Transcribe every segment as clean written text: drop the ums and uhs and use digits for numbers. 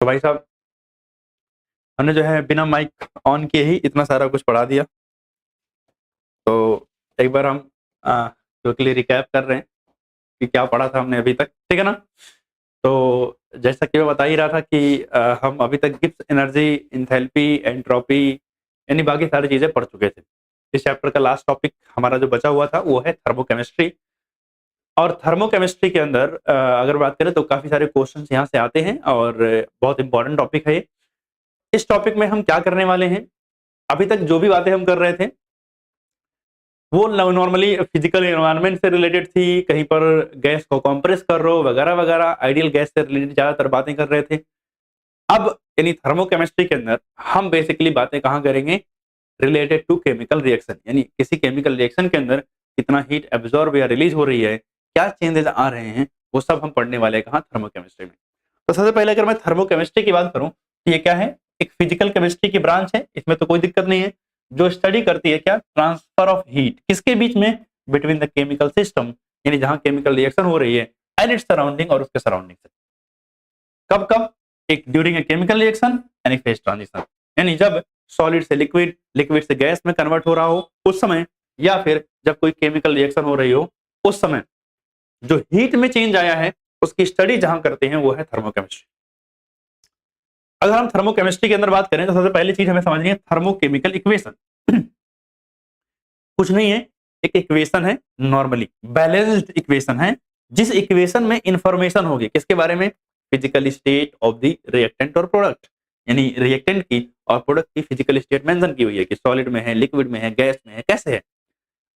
तो भाई साहब हमने जो है बिना माइक ऑन किए ही इतना सारा कुछ पढ़ा दिया। तो एक बार हम क्विकली रिकैप कर रहे हैं कि क्या पढ़ा था हमने अभी तक, ठीक है ना। तो जैसा कि मैं बता ही रहा था कि हम अभी तक गिब्स एनर्जी, एंथैल्पी, एंट्रोपी यानी बाकी सारी चीजें पढ़ चुके थे। इस चैप्टर का लास्ट टॉपिक हमारा जो बचा हुआ था वो है थर्मोकेमिस्ट्री। और थर्मोकेमिस्ट्री के अंदर अगर बात करें तो काफी सारे क्वेश्चंस यहाँ से आते हैं और बहुत इंपॉर्टेंट टॉपिक है ये। इस टॉपिक में हम क्या करने वाले हैं, अभी तक जो भी बातें हम कर रहे थे वो नॉर्मली फिजिकल एनवायरनमेंट से रिलेटेड थी, कहीं पर गैस को कंप्रेस कर रहे हो वगैरह वगैरह, आइडियल गैस से रिलेटेड ज्यादातर बातें कर रहे थे। अब यानी थर्मोकेमिस्ट्री के अंदर हम बेसिकली बातें कहाँ करेंगे, रिलेटेड टू केमिकल रिएक्शन, यानी किसी केमिकल रिएक्शन के अंदर कितना हीट एब्जॉर्ब या रिलीज हो रही है, क्या चेंजेस आ रहे हैं, वो सब हम पढ़ने वाले कहाँ, थर्मोकेमिस्ट्री में। तो सबसे पहले अगर मैं थर्मोकेमिस्ट्री की बात करूं तो ये क्या है, एक फिजिकल केमिस्ट्री की ब्रांच है, इसमें तो कोई दिक्कत नहीं है, जो स्टडी करती है क्या, ट्रांसफर ऑफ हीट, किसके बीच में, बिटवीन द केमिकल सिस्टम, यानी जहां केमिकल रिएक्शन हो रही है एंड इट्स सराउंडिंग, और उसके सराउंडिंग से। कब कब, एक ड्यूरिंग ए केमिकल रिएक्शन यानी फेज ट्रांजिशन, यानी जब सॉलिड से लिक्विड, लिक्विड से गैस में कन्वर्ट हो रहा हो उस समय, या फिर जब कोई केमिकल रिएक्शन हो रही हो उस समय जो हीट में चेंज आया है उसकी स्टडी जहां करते हैं वो है थर्मोकेमिस्ट्री। अगर हम थर्मोकेमिस्ट्री के अंदर बात करें तो सबसे पहली चीज हमें समझनी है थर्मोकेमिकल इक्वेशन। कुछ नहीं है, एक इक्वेशन है, नॉर्मली बैलेंस्ड इक्वेशन है, जिस इक्वेशन में इंफॉर्मेशन होगी किसके बारे में, physical state of the reactant और प्रोडक्ट, यानी रिएक्टेंट की और प्रोडक्ट की फिजिकल स्टेट मेंशन की हुई है कि सॉलिड में है, लिक्विड में है, गैस में है, कैसे है।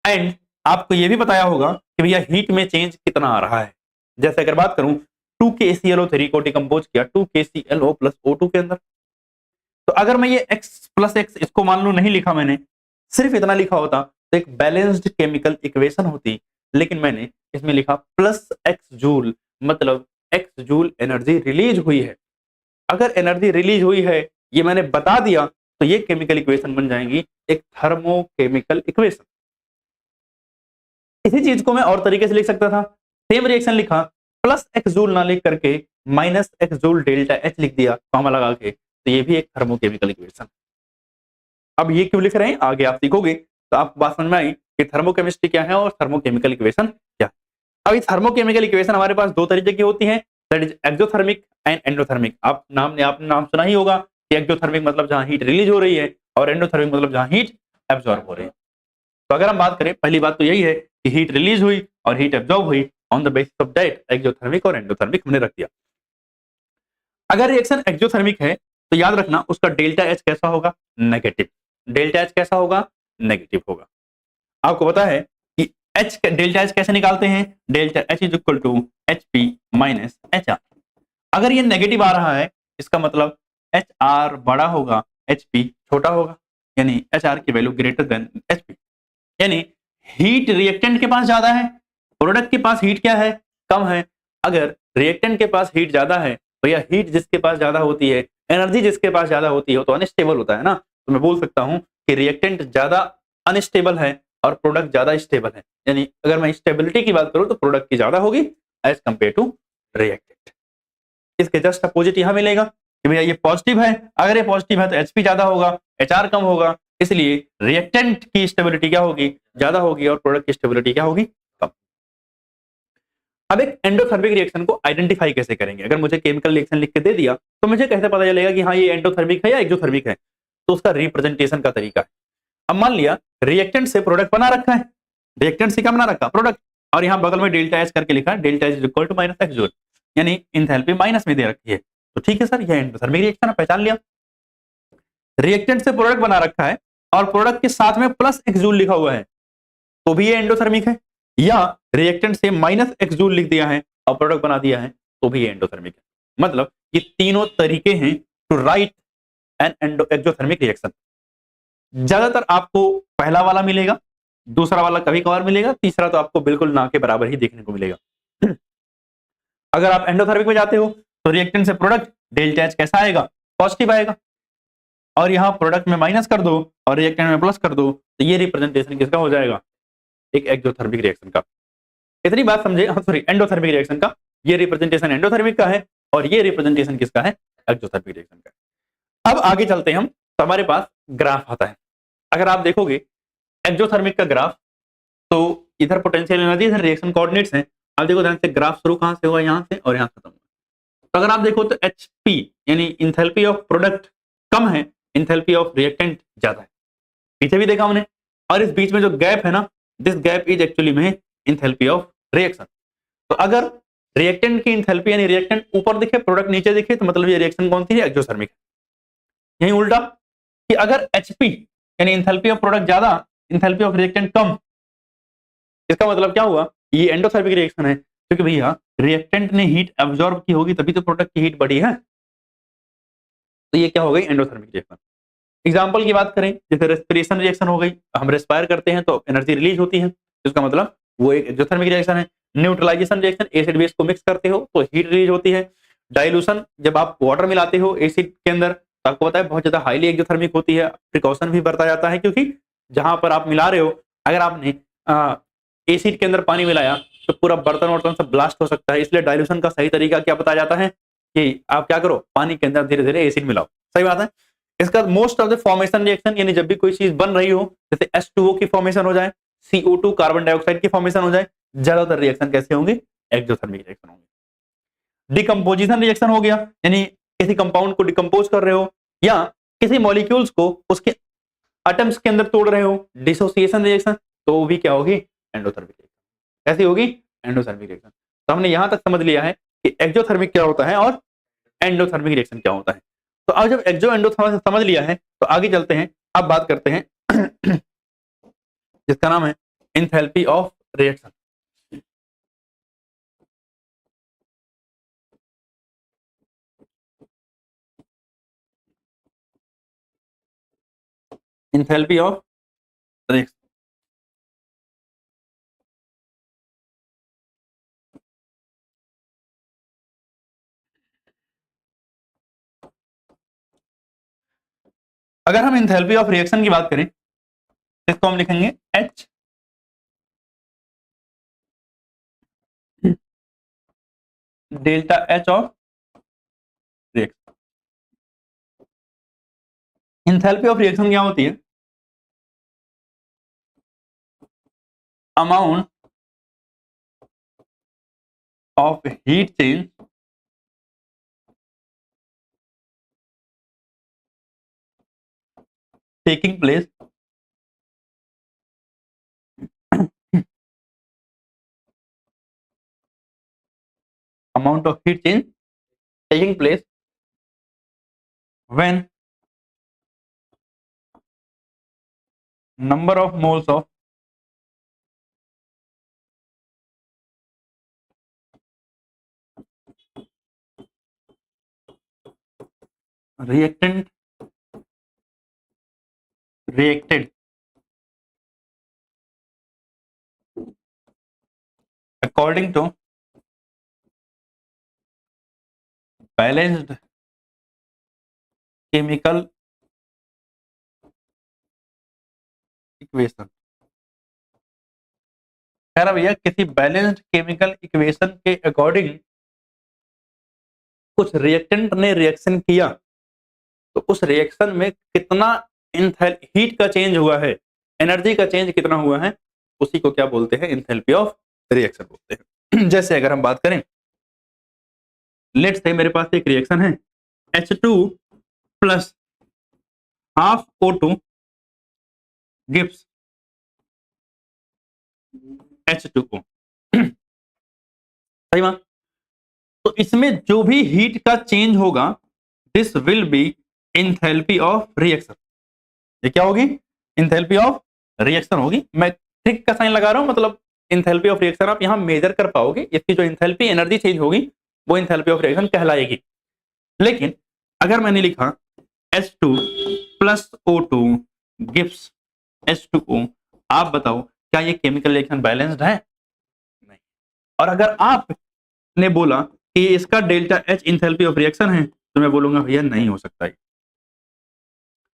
एंड आपको यह भी बताया होगा कि भैया हीट में चेंज कितना आ रहा है। जैसे अगर बात करूं 2KClO3 को डिकम्पोज किया 2KClO प्लस O2 के अंदर, तो अगर मैं ये x प्लस एक्स इसको मान लू नहीं लिखा मैंने, सिर्फ इतना लिखा होता तो एक बैलेंस्ड केमिकल इक्वेशन होती, लेकिन मैंने इसमें लिखा प्लस एक्स जूल, मतलब एक्स जूल एनर्जी रिलीज हुई है। अगर एनर्जी रिलीज हुई है ये मैंने बता दिया तो ये केमिकल इक्वेशन बन जाएंगी एक थर्मोकेमिकल इक्वेशन। इसी चीज को मैं और तरीके से लिख सकता था, सेम रिएक्शन लिखा, प्लस एक्स जूल ना लिख करके minus X joule delta H लिख दिया कॉमा लगा के, तो ये भी एक थर्मोकेमिकल इक्वेशन। अब ये क्यों लिख रहे हैं आगे आप सीखोगे तो आपको बात समझ में आई कि थर्मोकेमिस्ट्री क्या है और थर्मोकेमिकल इक्वेशन क्या है। अब इस थर्मोकेमिकल इक्वेशन हमारे पास दो तरीके की होती है, that is exothermic and endothermic. आपने नाम सुना ही होगा कि एक्सोथर्मिक मतलब जहां हीट रिलीज हो रही है और एंडोथर्मिक मतलब जहां हीट एब्जॉर्ब हो रही है। तो अगर हम बात करें, पहली बात तो यही है कि हीट रिलीज हुई और हीट एब्जॉर्ब हुई, on the basis of that exothermic और एंडोथर्मिक हमने रख दिया। अगर रिएक्शन एक्सोथर्मिक है तो याद रखना उसका डेल्टा एच कैसा होगा, नेगेटिव। डेल्टा एच कैसा होगा, नेगेटिव होगा। आपको पता है कि एच डेल्टा एच कैसे निकालते हैं, delta H is equal to H P minus H R. अगर ये नेगेटिव आ रहा है इसका मतलब एच आर बड़ा होगा, एच पी छोटा होगा, यानी एच आर की value greater than H P, यानी हीट रिएक्टेंट के पास ज्यादा है, प्रोडक्ट के पास हीट क्या है, कम है। अगर रिएक्टेंट के पास हीट ज्यादा है तो यह हीट जिसके पास ज्यादा होती है, एनर्जी जिसके पास ज्यादा होती है तो अनस्टेबल होता है ना। तो मैं बोल सकता हूं कि रिएक्टेंट ज्यादा अनस्टेबल है और प्रोडक्ट ज्यादा स्टेबल है, यानी अगर मैं स्टेबिलिटी की बात करूं तो प्रोडक्ट की ज्यादा होगी एज कंपेयर टू रिएक्टेंट। इसके जस्ट अपोजिट यहां मिलेगा कि भैया ये पॉजिटिव है, अगर ये पॉजिटिव है तो एचपी ज्यादा होगा, एचआर कम होगा, इसलिए रिएक्टेंट की स्टेबिलिटी क्या होगी, ज्यादा होगी, और प्रोडक्ट की स्टेबिलिटी क्या होगी, कम। अब एक एंडोथर्मिक रिएक्शन को आइडेंटिफाई कैसे करेंगे, अगर मुझे केमिकल रिएक्शन लिख के दे दिया तो मुझे कैसे पता चलेगा कि हाँ ये एंडोथर्मिक है या एक्सोथर्मिक है, तो उसका रिप्रेजेंटेशन का तरीका है। अब मान लिया रिएक्टेंट से प्रोडक्ट बना रखा है, रिएक्टेंट से क्या बना रखा, प्रोडक्ट, और यहाँ बगल में डेल्टा एच करके लिखा है, delta H is equal to minus X joule, यानी एंथैल्पी माइनस में दे रखी है। तो ठीक है सर, यह एंडोथर्मिक रिएक्शन है, पहचान लिया। रिएक्टेंट से प्रोडक्ट बना रखा है और प्रोडक्ट के साथ में प्लस एक्स जूल लिखा हुआ है तो भी ये एंडोथर्मिक है, या रिएक्टेंट से माइनस एक्स जूल लिख दिया है और प्रोडक्ट बना दिया है तो भी ये एंडोथर्मिक है। मतलब ये तीनों तरीके हैं to write an exothermic reaction. ज्यादातर आपको पहला वाला मिलेगा, दूसरा वाला कभी कभार मिलेगा, तीसरा तो आपको बिल्कुल ना के बराबर ही देखने को मिलेगा। अगर आप एंडोथर्मिक में जाते हो तो रिएक्टेंट से प्रोडक्ट डेल्टा एच कैसा आएगा, पॉजिटिव आएगा, और यहां प्रोडक्ट में माइनस कर दो और रिएक्टेंट में प्लस कर दो तो ये रिप्रेजेंटेशन किसका हो जाएगा, एक एक्सोथर्मिक रिएक्शन का। इतनी बात समझे, सॉरी एंडोथर्मिक रिएक्शन का, ये रिप्रेजेंटेशन एंडोथर्मिक का है और ये रिप्रेजेंटेशन किसका है, एक्सोथर्मिक रिएक्शन का। अब आगे चलते हैं हम, तो हमारे पास ग्राफ आता है। अगर आप देखोगे एक्सोथर्मिक का ग्राफ, तो इधर पोटेंशियल एनर्जी, इधर रिएक्शन कोऑर्डिनेट्स हैं। आप देखो ध्यान से, ग्राफ शुरू कहां से हुआ, यहां से, और यहां खत्म हुआ। तो अगर आप देखो तो एचपी यानी इंथैल्पी ऑफ प्रोडक्ट कम है, इंथैल्पी ऑफ रिएक्टेंट ज्यादा है। पीछे भी देखा हमने। और इस बीच में जो गैप है ना, दिस गैप इज एक्चुअली में इंथैल्पी ऑफ रिएक्शन। तो अगर रिएक्टेंट की इंथैल्पी यानी रिएक्टेंट ऊपर दिखे, प्रोडक्ट नीचे दिखे, तो मतलब ये रिएक्शन कौन सी है, एक्सोथर्मिक है। यही उल्टा कि अगर एचपी यानी इंथैल्पी ऑफ प्रोडक्ट ज्यादा, इंथैल्पी ऑफ रिएक्टेंट कम, इसका मतलब क्या हुआ, ये एंडोथर्मिक रिएक्शन है। क्योंकि भैया रिएक्टेंट ने हीट एब्जॉर्ब की होगी, तभी तो प्रोडक्ट की हीट बढ़ी है। तो ये क्या हो गई, एंडोथर्मिक रिएक्शन। एग्जाम्पल की बात करें, जैसे रेस्पिरेशन रिएक्शन हो गई, हम रेस्पायर करते हैं तो एनर्जी रिलीज होती है, इसका मतलब वो एक एक्सोथर्मिक रिएक्शन है। न्यूट्रलाइजेशन रिएक्शन, एसिड बेस को मिक्स करते हो तो हीट रिलीज होती है। डाइल्यूशन, जब आप वाटर मिलाते हो एसिड के अंदर, तो आपको पता है बहुत ज्यादा हाईली एक्सोथर्मिक होती है। प्रिकॉशन भी बरता जाता है, क्योंकि जहां पर आप मिला रहे हो, अगर आपने एसिड के अंदर पानी मिलाया तो पूरा बर्तन वर्तन सब ब्लास्ट हो सकता है। इसलिए डाइल्यूशन का सही तरीका क्या बताया जाता है कि आप क्या करो, पानी के अंदर धीरे धीरे एसिड मिलाओ। सही बात है। इसका most of the formation reaction, यानी जब भी कोई चीज बन रही हो, जैसे H2O की फॉर्मेशन हो जाए, CO2 कार्बन डाइऑक्साइड की फॉर्मेशन हो जाए, ज्यादातर रिएक्शन कैसे होंगे, एक्सोथर्मिक रिएक्शन होंगे। डिकम्पोजिशन रिएक्शन हो गया, यानी किसी कंपाउंड को डिकम्पोज कर रहे हो, या किसी मॉलिक्यूल्स को उसके एटम्स के अंदर तोड़ रहे हो, डिसोसिएशन रिएक्शन, तो वो भी क्या होगी, एंडोथर्मिक रिएक्शन। कैसी होगी, एंडोथर्मिक रिएक्शन। तो हमने यहां तक समझ लिया है कि एक्सोथर्मिक क्या होता है और एंडोथर्मिक रिएक्शन क्या होता है। तो अब जब एक्सो एंडोथर्मिक समझ लिया है, तो आगे चलते हैं। अब बात करते हैं जिसका नाम है enthalpy of reaction. Enthalpy of reaction. अगर हम एंथैल्पी ऑफ रिएक्शन की बात करें, इसको हम लिखेंगे H delta H of reaction. Enthalpy of reaction क्या होती है, amount of heat change taking place amount of heat change taking place when number of moles of reactant reacted according to balanced chemical equation। कह रहा भैया किसी balanced chemical equation के according कुछ reactant ने रिएक्शन किया, तो उस रिएक्शन में कितना हीट का चेंज हुआ है, एनर्जी का चेंज कितना हुआ है, उसी को क्या बोलते हैं, एंथैल्पी ऑफ रिएक्शन बोलते हैं। जैसे अगर हम बात करें, लेट्स से मेरे पास एक रिएक्शन है H2 plus half O2 gives H2O। सही बात। तो इसमें जो भी हीट का चेंज होगा, this will be enthalpy of reaction. ये क्या होगी, एंथैल्पी ऑफ रिएक्शन होगी। मैं ट्रिक का साइन लगा रहा हूं, मतलब एंथैल्पी ऑफ रिएक्शन आप यहां मेजर कर पाओगे। इसकी जो एंथैल्पी एनर्जी चेंज होगी वो एंथैल्पी ऑफ रिएक्शन कहलाएगी। लेकिन अगर मैंने लिखा H2 plus O2 gives H2O, आप बताओ क्या ये केमिकल रिएक्शन बैलेंस्ड है, नहीं। और अगर आपने बोला कि इसका delta H enthalpy of reaction है, तो मैं बोलूंगा भैया नहीं हो सकता है,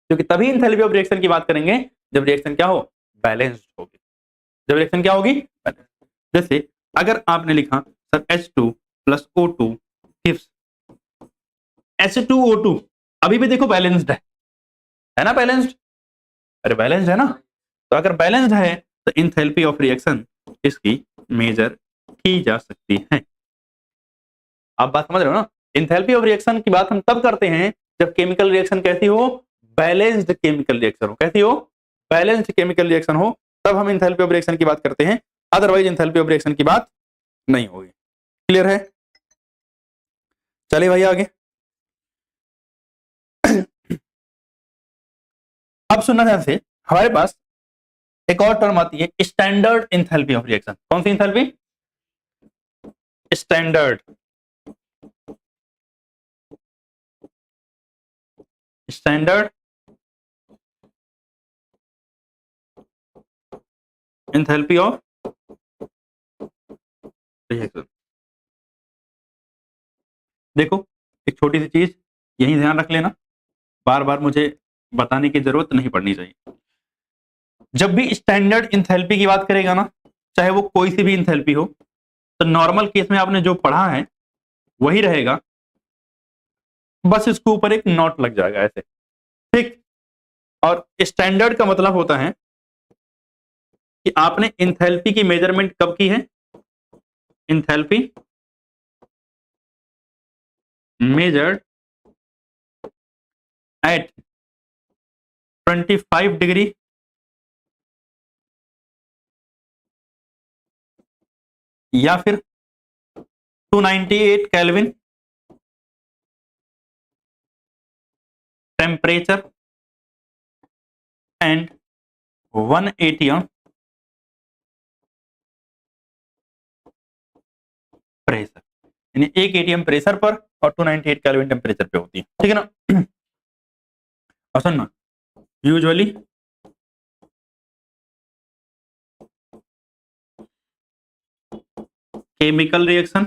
क्योंकि तभी एंथैल्पी ऑफ रिएक्शन की बात करेंगे जब रिएक्शन क्या हो, बैलेंस्ड होगी। जब रिएक्शन क्या होगी, बैलेंस्ड। जैसे अगर आपने लिखा sir H2 plus O2 gives H2O2 अभी भी देखो बैलेंस्ड है ना, बैलेंस्ड, अरे बैलेंस्ड है ना। तो अगर बैलेंस्ड है तो इंथैल्पी ऑफ रिएक्शन इसकी मेजर की जा सकती है। आप बात समझ रहे हो ना, इंथैल्पी ऑफ रिएक्शन की बात हम तब करते हैं जब केमिकल रिएक्शन कैसी हो, बैलेंस्ड केमिकल रिएक्शन हो, कैसी हो, बैलेंस्ड केमिकल रिएक्शन हो, तब हम इंथैल्पी ऑफ रिएक्शन की बात करते हैं, अदरवाइज इंथैल्पी ऑफ रिएक्शन की बात नहीं होगी। क्लियर है, चलिए भाई आगे। अब सुनना ध्यान से, हमारे पास एक और टर्म आती है स्टैंडर्ड इंथैल्पी ऑफ रिएक्शन। कौन सी enthalpy, standard, standard enthalpy of reaction. देखो एक छोटी सी चीज यही ध्यान रख लेना, बार बार मुझे बताने की जरूरत नहीं पड़नी चाहिए। जब भी स्टैंडर्ड इंथैल्पी की बात करेगा ना, चाहे वो कोई सी भी इंथैल्पी हो, तो नॉर्मल केस में आपने जो पढ़ा है वही रहेगा, बस इसके ऊपर एक नोट लग जाएगा ऐसे, ठीक। और स्टैंडर्ड का मतलब होता है कि आपने इंथैल्पी की मेजरमेंट कब की है, इंथैल्पी मेजर्ड एट 25 डिग्री या फिर 298 kelvin temperature and 1 atm pressure, यानी 1 atm प्रेशर पर और 298 केल्विन टेम्परेचर पे होती है, ठीक है ना। और सुनना, usually chemical reaction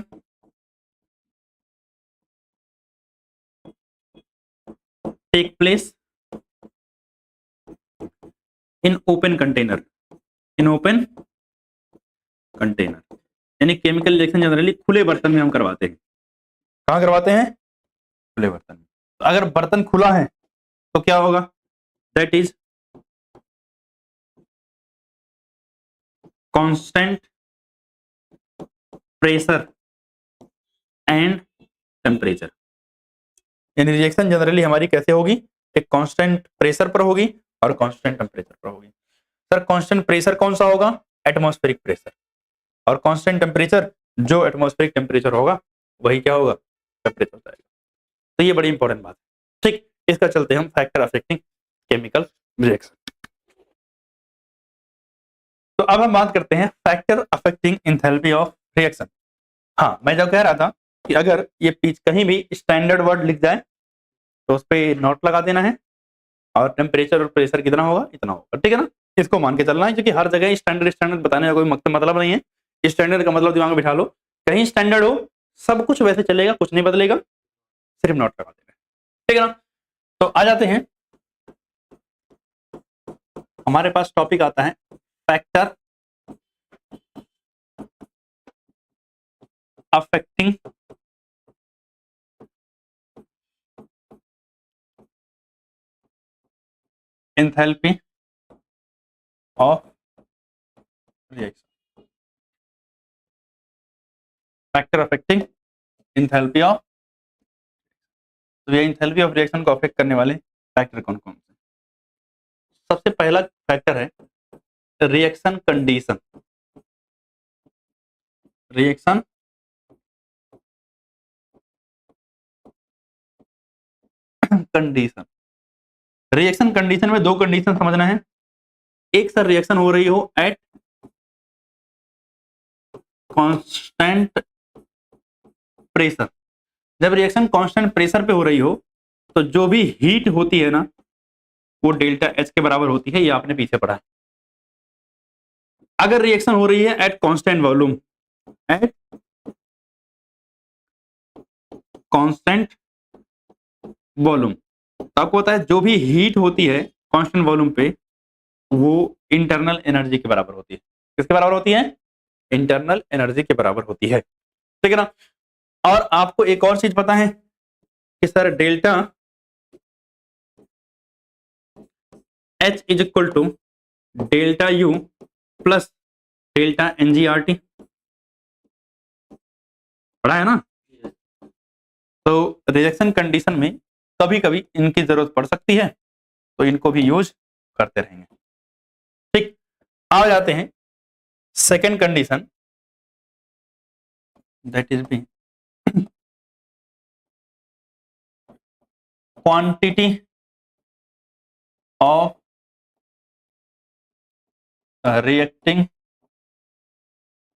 take place in open container, in open container, यानी केमिकल रिएक्शन जनरली खुले बर्तन में हम करवाते हैं। कहां करवाते हैं, खुले बर्तन में। तो अगर बर्तन खुला है तो क्या होगा, that is constant pressure and temperature, यानी रिएक्शन जनरली हमारी कैसे होगी, एक कांस्टेंट प्रेशर पर होगी और कांस्टेंट टेम्परेचर पर होगी। सर कांस्टेंट प्रेशर कौन सा होगा, एटमॉस्फेरिक प्रेशर, और कांस्टेंट टेम्परेचर जो एटमॉस्फेरिक टेम्परेचर होगा वही क्या होगा, टेम्परेचर हो जाएगा। तो ये बड़ी इंपॉर्टेंट बात है, ठीक। इसका चलते हम फैक्टर अफेक्टिंग केमिकल रिएक्शन। तो अब हम बात करते हैं factor affecting enthalpy of reaction. हाँ, मैं जो कह रहा था कि अगर ये पीछ कहीं भी स्टैंडर्ड वर्ड लिख जाए तो उस पर नोट लगा देना है, और टेम्परेचर और प्रेशर कितना होगा, इतना होगा, ठीक है ना। इसको मान के चलना है, क्योंकि हर जगह स्टैंडर्ड स्टैंडर्ड बताने का कोई मतलब नहीं है। स्टैंडर्ड का मतलब दिमाग में बिठा लो, कहीं स्टैंडर्ड हो सब कुछ वैसे चलेगा, कुछ नहीं बदलेगा, सिर्फ नोट लगा देना, ठीक है ना। तो आ जाते हैं, हमारे पास टॉपिक आता है factor affecting enthalpy of reaction, factor affecting enthalpy of. तो ये एंथैल्पी ऑफ रिएक्शन को अफेक्ट करने वाले फैक्टर कौन कौन से। सबसे पहला फैक्टर है reaction condition, reaction condition. Reaction condition में दो कंडीशन समझना है, एक सर रिएक्शन हो रही हो एट कांस्टेंट प्रेशर। जब रिएक्शन कांस्टेंट प्रेशर पे हो रही हो तो जो भी हीट होती है ना वो डेल्टा एच के बराबर होती है, ये आपने पीछे पढ़ा है। अगर रिएक्शन हो रही है at constant volume, at constant volume, तो आपको पता है जो भी हीट होती है कांस्टेंट वॉल्यूम पे वो इंटरनल एनर्जी के बराबर होती है। किसके बराबर होती है, इंटरनल एनर्जी के बराबर होती है, ठीक है ना। और आपको एक और चीज पता है कि sir delta H is equal to delta U plus delta NGRT, पढ़ा है ना? तो रिजेक्शन कंडीशन में कभी कभी इनकी जरूरत पड़ सकती है, तो इनको भी यूज करते रहेंगे। ठीक, आ जाते हैं second condition, that is B quantity of reacting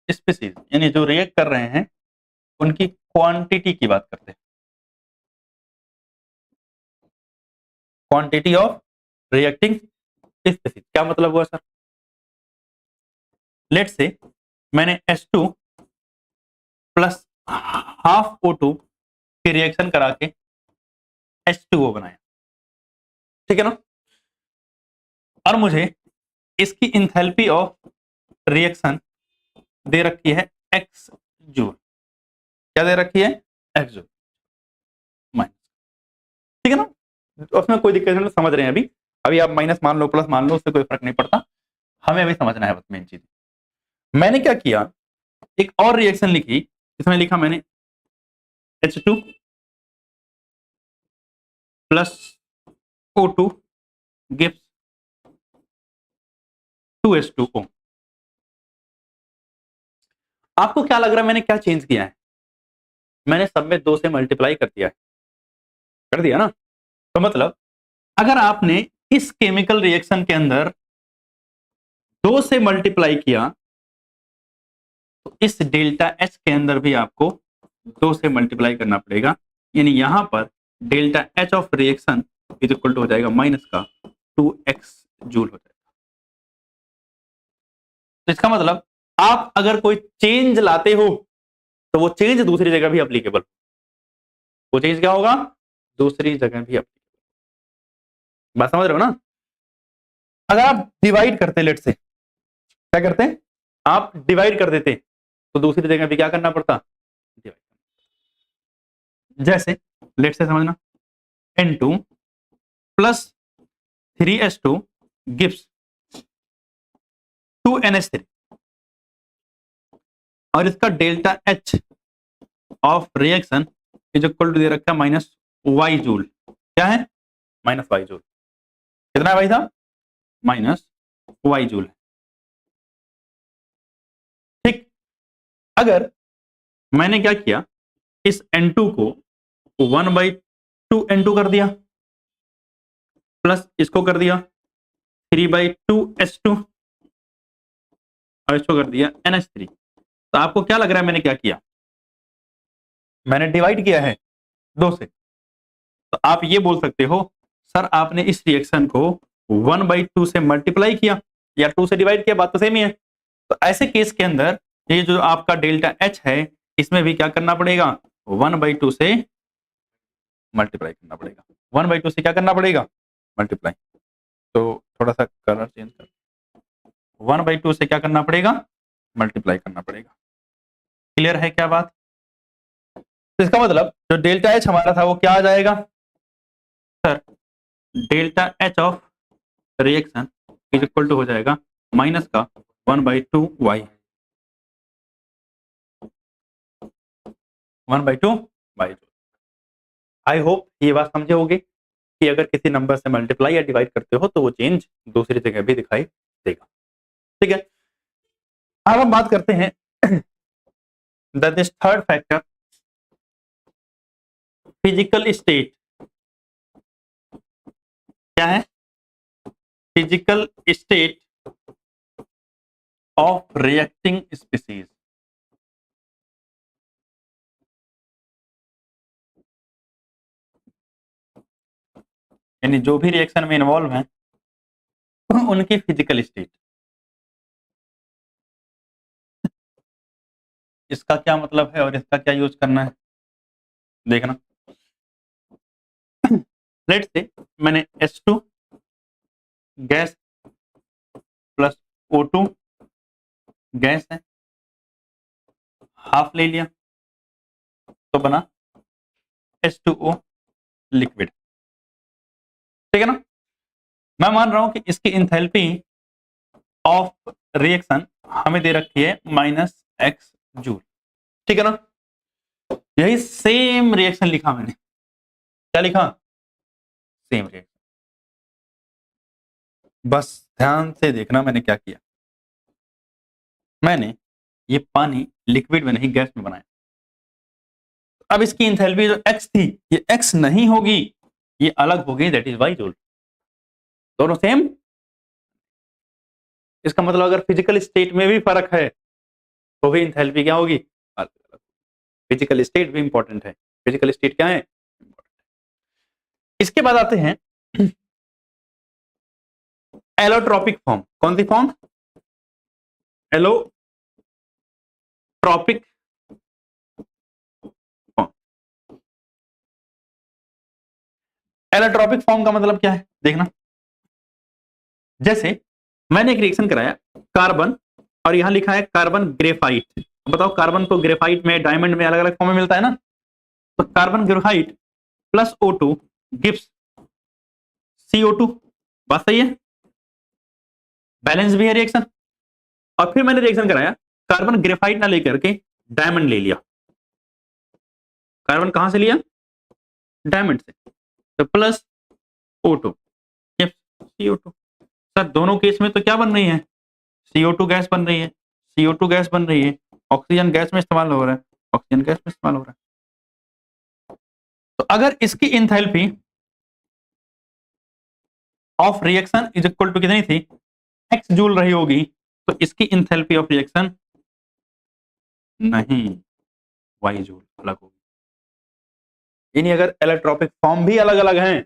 species, यानी जो रिएक्ट कर रहे हैं उनकी क्वांटिटी की बात करते हैं। क्वांटिटी ऑफ रिएक्टिंग स्पीसीज क्या मतलब हुआ सर? लेट से मैंने H2 प्लस हाफ O2 की रिएक्शन करा के H2O बनाया, ठीक है ना? और मुझे इसकी इंथैल्पी ऑफ रिएक्शन दे रखी है x जूल। क्या दे रखी है? x जूल माइनस, ठीक है ना? उसमें कोई दिक्कत नहीं, समझ रहे हैं अभी। अभी आप माइनस मान लो प्लस मान लो, उससे कोई फर्क नहीं पड़ता, हमें अभी समझना है बस मेन चीज। मैंने क्या किया, एक और रिएक्शन लिखी, इसमें लिखा मैंने H2 plus O2 gives 2H2O। आपको क्या लग रहा है मैंने क्या चेंज किया है? मैंने सब में 2 से मल्टीप्लाई कर दिया है, कर दिया ना? तो मतलब अगर आपने इस केमिकल रिएक्शन के अंदर 2 से मल्टीप्लाई किया, तो इस डेल्टा H के अंदर भी आपको 2 से मल्टीप्लाई करना पड़ेगा, यानी यहां पर delta H of reaction is equal to हो जाएगा माइनस का 2x जूल हो जाएगा। तो इसका मतलब आप अगर कोई चेंज लाते हो तो वो चेंज दूसरी जगह भी एप्लीकेबल, वो चेंज क्या होगा? दूसरी जगह भी एप्लीकेबल। बात समझ रहे हो ना? अगर आप डिवाइड करते, लेट से क्या करते हैं, आप डिवाइड कर देते तो दूसरी जगह भी क्या करना पड़ता? डिवाइड। जैसे लेट से समझना, N2 plus 3H2 gives 2NH3 और इसका delta H of reaction is equal to दे रखा है माइनस y जूल। क्या है? Minus y joule. कितना है भाई साहब? Minus y joule. ठीक, अगर मैंने क्या किया, इस N2 को 1/2 कर दिया, प्लस इसको कर दिया 3/2H2 और इसको कर दिया NH3, तो आपको क्या लग रहा है मैंने क्या किया? मैंने डिवाइड किया है 2 से। तो आप ये बोल सकते हो सर आपने इस रिएक्शन को 1/2 से मल्टीप्लाई किया या 2 से डिवाइड किया, बात तो सेम ही है। तो ऐसे केस के अंदर ये जो आपका डेल्टा H है, इसमें भी क्या करना पड़ेगा? 1/2 से मल्टीप्लाई करना पड़ेगा। 1/2 से क्या करना पड़ेगा? मल्टीप्लाई। तो थोड़ा सा कलर चेंज कर, 1/2 से क्या करना पड़ेगा? मल्टीप्लाई करना पड़ेगा। क्लियर है क्या बात? तो इसका मतलब जो डेल्टा H हमारा था वो क्या आ जाएगा sir? Delta H of reaction is equal to हो जाएगा माइनस का 1/2y, 1/2y। आई होप ये बात समझे होगे कि अगर किसी नंबर से मल्टीप्लाई या डिवाइड करते हो तो वो चेंज दूसरी जगह भी दिखाई देगा। ठीक है, अब हम बात करते हैं that is third factor, physical state. क्या है? Physical state of reacting species. यानी जो भी रिएक्शन में इन्वॉल्व है उनकी फिजिकल स्टेट। इसका क्या मतलब है और इसका क्या यूज करना है देखना। लेट से मैंने H2 gas plus O2 gas है, हाफ ले लिया तो बना H2O लिक्विड। ठीक है ना। मैं मान रहा हूं कि इसकी इंथैल्पी ऑफ रिएक्शन हमें दे रखी है -x जूल। ठीक है ना। यही सेम रिएक्शन लिखा मैंने। क्या लिखा? Same reaction. बस ध्यान से देखना मैंने क्या किया। मैंने ये पानी लिक्विड में नहीं गैस में बनाया। अब इसकी इंथैल्पी जो x थी ये x नहीं होगी, ये अलग होगी, दैट इज y जूल। दोनों सेम। इसका मतलब अगर फिजिकल स्टेट में भी फर्क है तो भी इंथैल्पी क्या होगी? अलग अलग। फिजिकल स्टेट भी इंपॉर्टेंट है। फिजिकल स्टेट क्या है? इसके बाद आते हैं एलोट्रॉपिक फॉर्म। कौन सी form? Allotropic form. Allotropic form का मतलब क्या है देखना। जैसे मैंने एक रिएक्शन कराया कार्बन, और यहां लिखा है कार्बन ग्रेफाइट। बताओ कार्बन को ग्रेफाइट में, डायमंड में अलग अलग फॉर्म में मिलता है ना। तो carbon graphite plus O2 gives CO2। बात सही है। बैलेंस भी है रिएक्शन। और फिर मैंने रिएक्शन कराया कार्बन ग्रेफाइट ना लेकर के डायमंड ले लिया। कार्बन कहां से लिया? डायमंड से। तो प्लस O2 CO2। सर दोनों केस में तो क्या बन रही है? CO2 गैस बन रही है। CO2 गैस बन रही है, ऑक्सीजन गैस में इस्तेमाल हो रहा है, ऑक्सीजन गैस में इस्तेमाल हो रहा है। तो अगर इसकी enthalpy of reaction is equal to कितनी थी? x जूल रही होगी, तो इसकी इंथैल्पी ऑफ रिएक्शन नहीं, y जूल अलग होगी। यानी अगर इलेक्ट्रॉपिक फॉर्म भी अलग अलग हैं,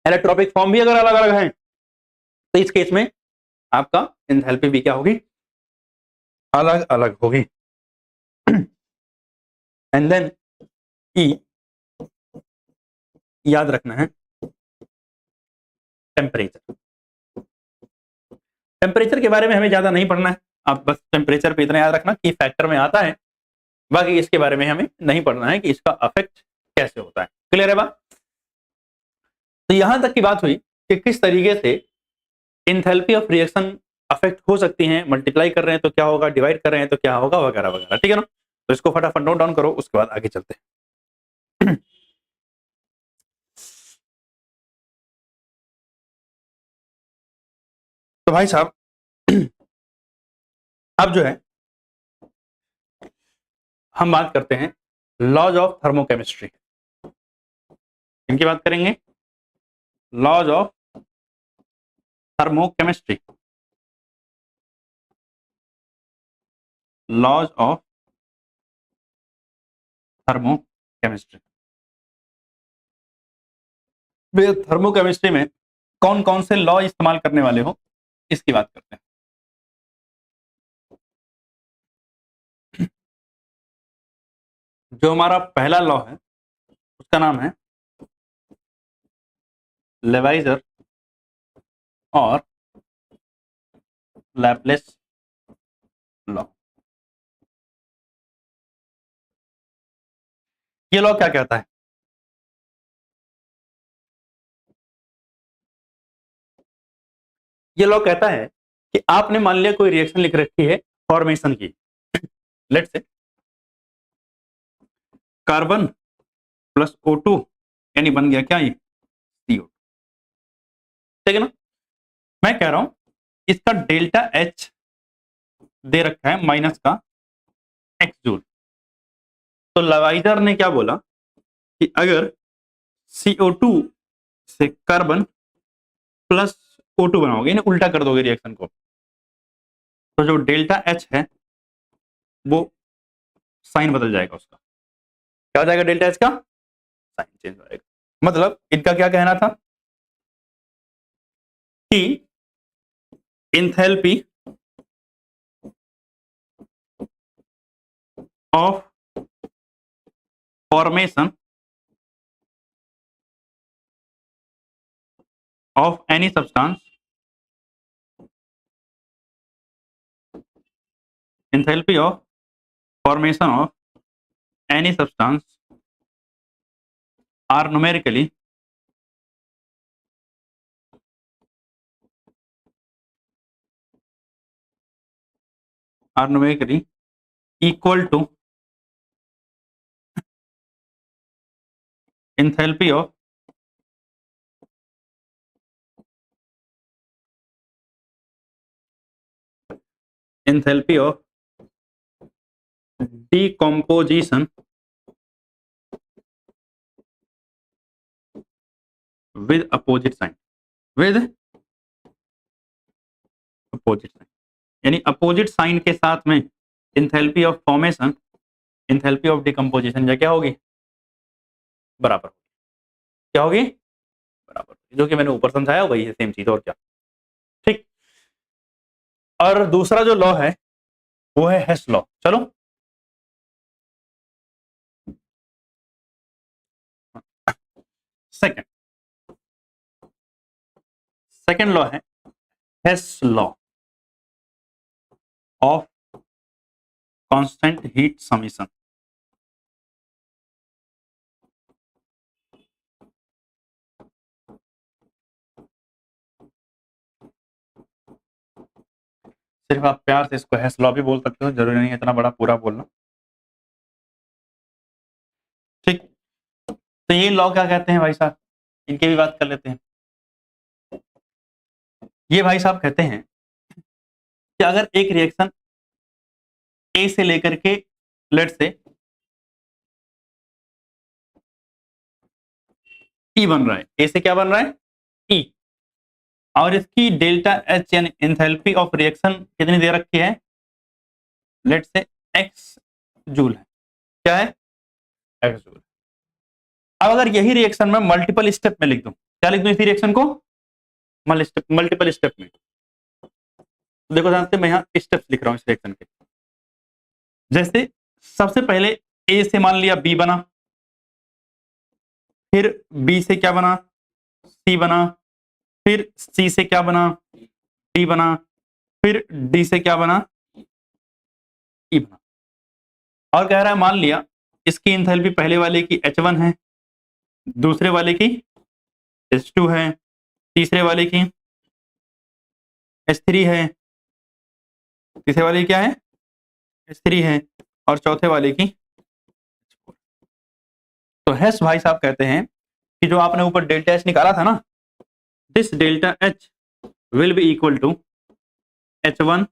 इलेक्ट्रॉपिक फॉर्म भी अगर अलग अलग हैं, तो इस केस में आपका इंथैल्पी भी क्या होगी? अलग अलग होगी। एंड देन ई याद रखना है टेम्परेचर। टेम्परेचर के बारे में हमें ज्यादा नहीं पढ़ना है। आप बस टेम्परेचर पे इतना याद रखना कि फैक्टर में आता है, बाकी इसके बारे में हमें नहीं पढ़ना है कि इसका अफेक्ट कैसे होता है। क्लियर है बात? तो यहां तक की बात हुई कि किस तरीके से इंथैल्पी ऑफ रिएक्शन अफेक्ट हो सकती है। मल्टीप्लाई कर रहे हैं तो क्या होगा, डिवाइड कर रहे हैं तो क्या होगा, वगैरह वगैरह। ठीक है ना। तो इसको फटाफट नोट डाउन करो, उसके बाद आगे चलते हैं। तो भाई साहब अब जो है हम बात करते हैं लॉज ऑफ थर्मोकेमिस्ट्री। इनकी बात करेंगे, laws of thermochemistry. Laws of thermochemistry. Thermochemistry में कौन कौन से लॉ इस्तेमाल करने वाले हो, इसकी बात करते हैं। जो हमारा पहला लॉ है उसका नाम है लेवाइजर और लैप्लेस लॉ। ये लॉ क्या कहता है? ये लॉ कहता है कि आपने मान लिया कोई रिएक्शन लिख रखी है फॉर्मेशन की। Let's say carbon plus O2 यानी बन गया क्या? ये CO2। ठीक है ना। मैं कह रहा हूं इसका डेल्टा H दे रखा है माइनस का x जूल। तो लवाइजर ने क्या बोला कि अगर CO2 से कार्बन प्लस O2 बनाओगे, यानी उल्टा कर दोगे रिएक्शन को, तो जो डेल्टा H है वो साइन बदल जाएगा उसका। क्या हो जाएगा? डेल्टा H का साइन चेंज हो जाएगा। मतलब इनका क्या कहना था कि enthalpy of formation of any substance, enthalpy of formation of any substance are numerically equal to enthalpy of decomposition with opposite sign, यानी अपोजिट साइन के साथ में enthalpy of formation, enthalpy of decomposition क्या होगी, बराबर होगी। क्या होगी, बराबर, जो कि मैंने ऊपर समझाया वही है, सेम चीज, और क्या। ठीक। और दूसरा जो लॉ है वो है हेस लॉ। चलो सेकंड लॉ है Hess law of constant heat summation. सिर्फ आप प्यार से इसको हेस लॉ भी बोल सकते हो, जरूरी नहीं है इतना बड़ा पूरा बोलना। ठीक। तो ये लॉ क्या कहते हैं भाई साहब, इनकी भी बात कर लेते हैं। ये भाई साहब कहते हैं कि अगर एक रिएक्शन ए से लेकर के लेट से ई बन रहा है, ए से क्या बन रहा है, ई, और इसकी डेल्टा एच यानी एंथैल्पी ऑफ रिएक्शन कितनी दे रखी है, लेट से एक्स जूल है। क्या है, एक्स जूल। अब अगर यही रिएक्शन में मल्टीपल स्टेप में लिख दूं, क्या लिख दूं इसी रिएक्शन को, मल्टीपल स्टेप में। तो देखो जानते मैं यहाँ स्टेप्स लिख रहा हूँ इस रिएक्शन के। जैसे सबसे पहले ए से मान लिया बी बना, फिर बी से क्या बना, सी बना, फिर सी से क्या बना, डी बना, फिर डी से क्या बना, ई बना। और कह रहा है मान लिया इसकी एंथैल्पी पहले वाले की H1 है, दूसरे वाले की H2 है, तीसरे वाले की H3 है, तीसरे वाले की क्या है, H3 है, और चौथे वाले की H4। तो हेस भाई साहब कहते हैं कि जो आपने ऊपर डेल्टा एच निकाला था ना, this delta H will be equal to H1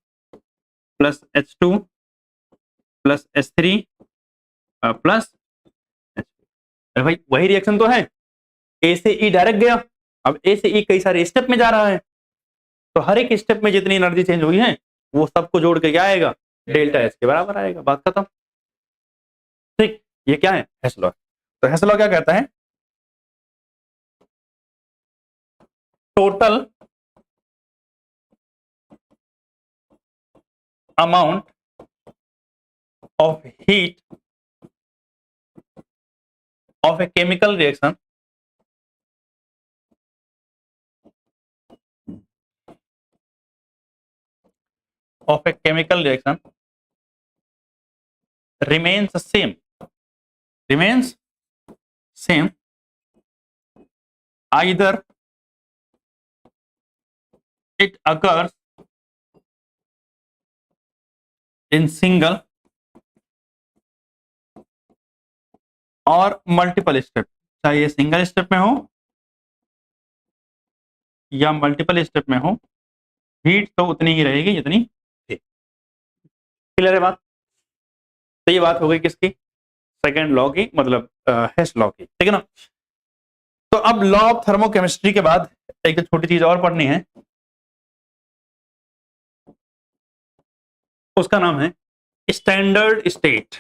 plus H2 plus H3 plus H4। भाई वही रिएक्शन तो है, ए से ई डायरेक्ट गया, अब ए से ई कई सारे स्टेप में जा रहा है, तो हर एक स्टेप में जितनी एनर्जी चेंज हुई है वो सबको जोड़ के क्या आएगा, डेल्टा एच के बराबर आएगा, बात खत्म। ठीक, ये क्या है, हेस लॉ। तो हेस लॉ क्या कहता है, total amount of heat of a chemical reaction remains same either it occurs in single और मल्टीपल स्टेप, चाहे ये सिंगल स्टेप में हो या मल्टीपल स्टेप में हो, हीट तो उतनी ही रहेगी जितनी थी। क्लियर है बात। तो ये बात हो गई किसकी, सेकेंड लॉ की, मतलब हेस लॉ की, ठीक है ना। तो अब लॉ ऑफ थर्मोकेमिस्ट्री के बाद एक छोटी चीज और पढ़नी है, उसका नाम है स्टैंडर्ड स्टेट।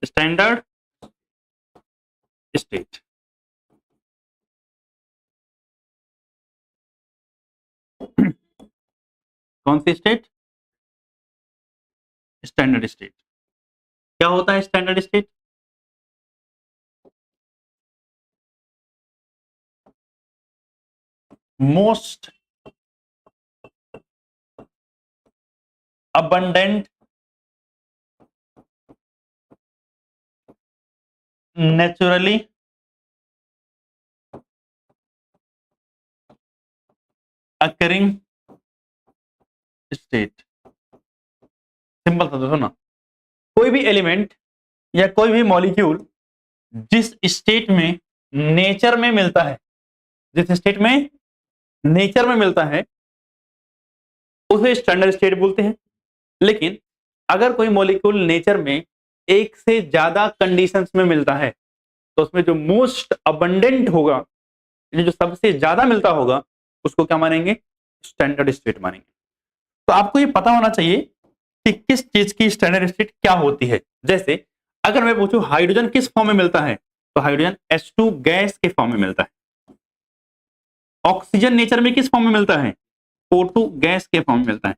स्टैंडर्ड स्टेट कौन सी स्टेट, स्टैंडर्ड स्टेट। क्या होता है standard state, most abundant naturally occurring state. Simple सा दोस्तों ना, कोई भी एलिमेंट या कोई भी मॉलिक्यूल जिस स्टेट में नेचर में मिलता है, जिस स्टेट में नेचर में मिलता है उसे स्टैंडर्ड स्टेट बोलते हैं। लेकिन अगर कोई मॉलिक्यूल नेचर में एक से ज्यादा कंडीशंस में मिलता है तो उसमें जो मोस्ट अबंडेंट होगा, जो सबसे ज्यादा मिलता होगा, उसको क्या मानेंगे? स्टैंडर्ड स्टेट मानेंगे। तो आपको ये पता होना चाहिए कि किस चीज की स्टैंडर्ड स्टेट क्या होती है। जैसे अगर मैं पूछूं हाइड्रोजन किस फॉर्म में मिलता है, तो हाइड्रोजन H2 गैस के फॉर्म में मिलता है। ऑक्सीजन नेचर में किस फॉर्म में मिलता है? O2 गैस के फॉर्म में मिलता है।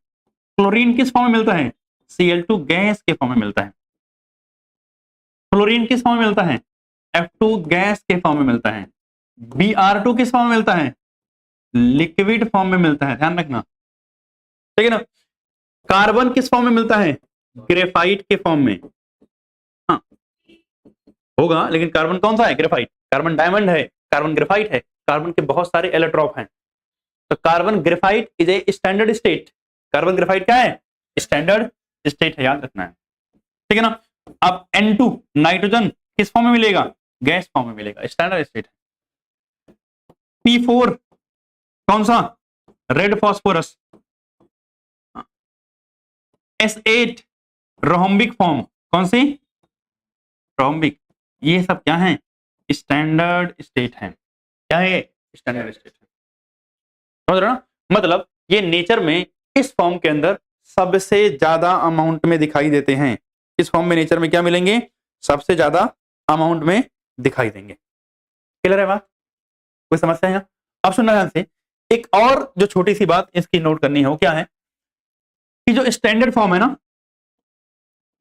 क्लोरीन किस फॉर्म में मिलता है? Cl2 गैस के फॉर्म में मिलता है। फ्लोरीन किस फॉर्म में मिलता है? F2 गैस के फॉर्म में मिलता है। Br2 किस फॉर्म में मिलता है? लिक्विड फॉर्म में मिलता है, ध्यान रखना, ठीक है ना। कार्बन किस फॉर्म में मिलता है? ग्रेफाइट के फॉर्म में। हाँ होगा, लेकिन कार्बन कौन सा है? ग्रेफाइट। कार्बन डायमंड है, कार्बन ग्रेफाइट है, कार्बन के बहुत सारे एलोट्रॉप हैं। तो carbon graphite is a standard state. Carbon graphite क्या है? स्टैंडर्ड स्टेट है, याद रखना है, ठीक है ना। अब N2 नाइट्रोजन किस फॉर्म में मिलेगा? गैस फॉर्म में मिलेगा, स्टैंडर्ड स्टेट है। P4 कौन सा? Red phosphorus. S8 रोहम्बिक फॉर्म, कौन सी? रोहम्बिक। ये सब क्या है? स्टैंडर्ड स्टेट है। क्या है? स्टैंडर्ड स्टेट है, समझ रहे हो ना। मतलब ये नेचर में इस फॉर्म के अंदर सबसे ज्यादा अमाउंट में दिखाई देते हैं। इस फॉर्म में नेचर में क्या मिलेंगे? सबसे ज्यादा अमाउंट में दिखाई देंगे। क्लियर है बात? कोई समस्या है यहाँ? अब सुनना ध्यान से, एक और जो छोटी सी बात इसकी नोट करनी है वो क्या है कि जो स्टैंडर्ड फॉर्म है ना,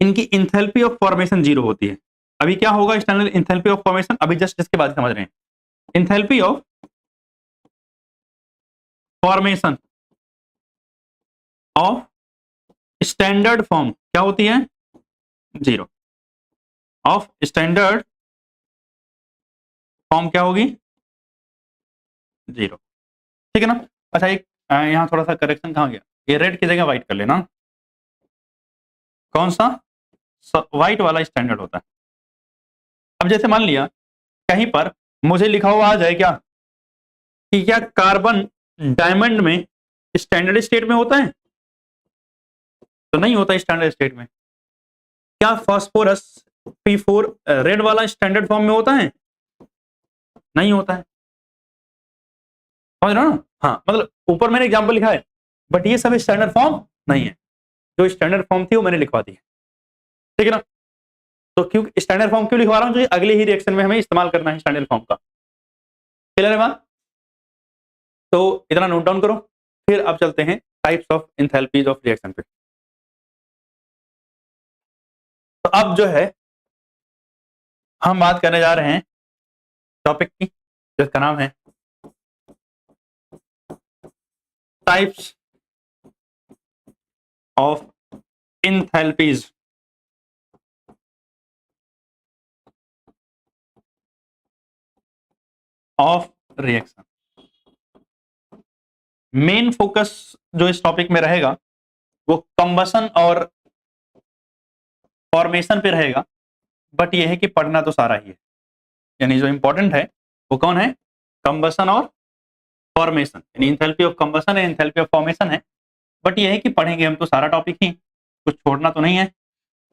इनकी इंथैल्पी ऑफ फॉर्मेशन जीरो होती है। अभी क्या होगा स्टैंडर्ड इंथैल्पी ऑफ फॉर्मेशन? अभी जस्ट इसके बाद समझ रहे हैं। Enthalpy of formation of standard form क्या होती है? जीरो। ऑफ स्टैंडर्ड फॉर्म क्या होगी? जीरो, ठीक है ना। अच्छा एक यहाँ थोड़ा सा करेक्शन कहाँ गया, ये रेड की जगह व्हाइट कर लेना। कौन सा? व्हाइट वाला स्टैंडर्ड होता है। अब जैसे मान लिया कहीं पर मुझे लिखा हुआ आ जाए क्या कि क्या कार्बन डायमंड में स्टैंडर्ड स्टेट में होता है? तो नहीं होता स्टैंडर्ड स्टेट में। क्या फास्फोरस P4 रेड वाला स्टैंडर्ड फॉर्म में होता है? नहीं होता है, समझ रहे हो ना। हाँ मतलब ऊपर मैंने एग्जांपल लिखा है, बट ये सब स्टैंडर्ड फॉर्म नहीं है। जो स्टैंडर्ड फॉर्म थी वो मैंने लिखवा दी है, ठीक है ना। तो क्यों स्टैंडर्ड फॉर्म क्यों लिखवा रहा हूँ? क्योंकि अगले ही रिएक्शन में हमें इस्तेमाल करना है स्टैंडर्ड फॉर्म का। क्लियर है बात? तो इतना नोट डाउन करो, फिर अब चलते हैं types of enthalpies of reaction पे। तो अब जो है हम बात करने जा रहे हैं टॉपिक की, जिसका नाम है types of enthalpies of reaction. Main focus जो इस टॉपिक में रहेगा वो कंबसन और फॉर्मेशन पे रहेगा, बट ये है कि पढ़ना तो सारा ही है। यानी जो इंपॉर्टेंट है वो कौन है? कंबसन और फॉर्मेशन, यानी एंथैल्पी ऑफ कंबसन है, एंथैल्पी ऑफ फॉर्मेशन है। बट ये है कि पढ़ेंगे हम तो सारा टॉपिक ही, कुछ छोड़ना तो नहीं है।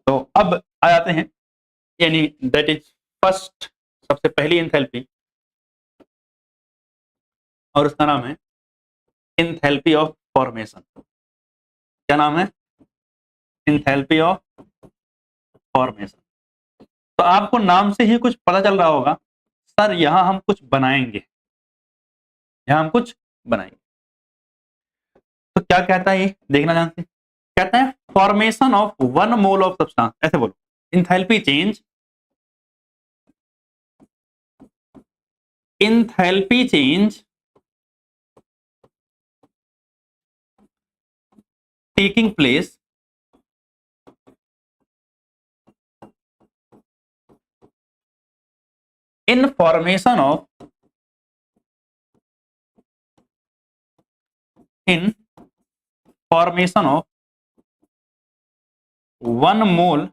तो अब आ जाते हैं, यानी दैट इज फर्स्ट, सबसे पहली एंथैल्पी, और उसका नाम है एंथैल्पी ऑफ फॉर्मेशन। क्या नाम है? Enthalpy of formation. तो आपको नाम से ही कुछ पता चल रहा होगा, सर यहां हम कुछ बनाएंगे, यहां हम कुछ बनाएंगे। तो क्या कहता है ये, देखना ध्यान से। कहता है formation of 1 mole of substance, ऐसे बोलो, enthalpy change, enthalpy change taking place in formation of 1 mole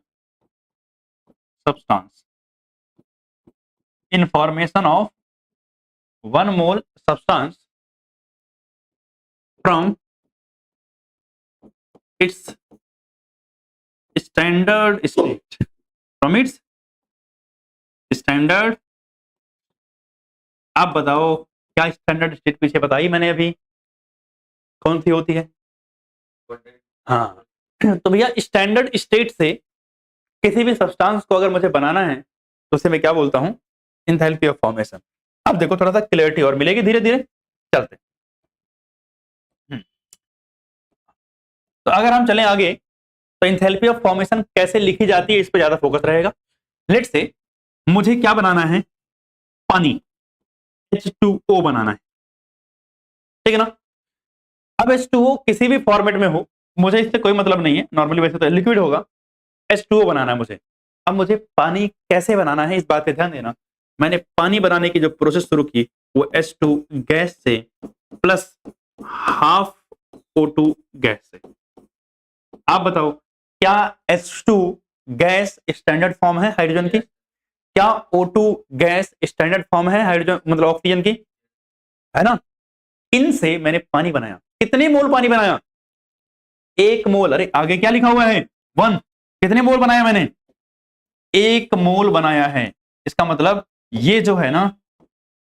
substance, in formation of 1 mole substance from its standard state, from its standard, आप बताओ क्या स्टैंडर्ड स्टेट पीछे बताई मैंने अभी, कौन सी होती है? हाँ, तो भैया स्टैंडर्ड स्टेट से किसी भी सब्सटेंस को अगर मुझे बनाना है तो उसे मैं क्या बोलता हूं? Enthalpy of formation. अब देखो थोड़ा सा क्लैरिटी और मिलेगी, धीरे धीरे चलते। तो अगर हम चलें आगे तो एंथैल्पी ऑफ फॉर्मेशन कैसे लिखी जाती है इस पर ज्यादा फोकस रहेगा। लेट्स से मुझे क्या बनाना है? पानी, H2O बनाना है, ठीक है ना। अब H2O किसी भी फॉर्मेट में हो, मुझे इससे कोई मतलब नहीं है, नॉर्मली वैसे तो लिक्विड होगा, H2O बनाना है मुझे। अब मुझे पानी कैसे बनाना है इस बात पे ध्यान देना। मैंने पानी बनाने की जो प्रोसेस शुरू की वो H2 गैस से प्लस हाफ O2 गैस से। आप बताओ क्या H2 गैस स्टैंडर्ड फॉर्म है हाइड्रोजन की? क्या O2 गैस स्टैंडर्ड फॉर्म है हाइड्रोजन मतलब ऑक्सीजन की? है ना। इनसे मैंने पानी बनाया। कितने मोल पानी बनाया? 1 मोल। अरे आगे क्या लिखा हुआ है? 1। कितने मोल बनाया मैंने? 1 मोल बनाया है। इसका मतलब ये जो है ना,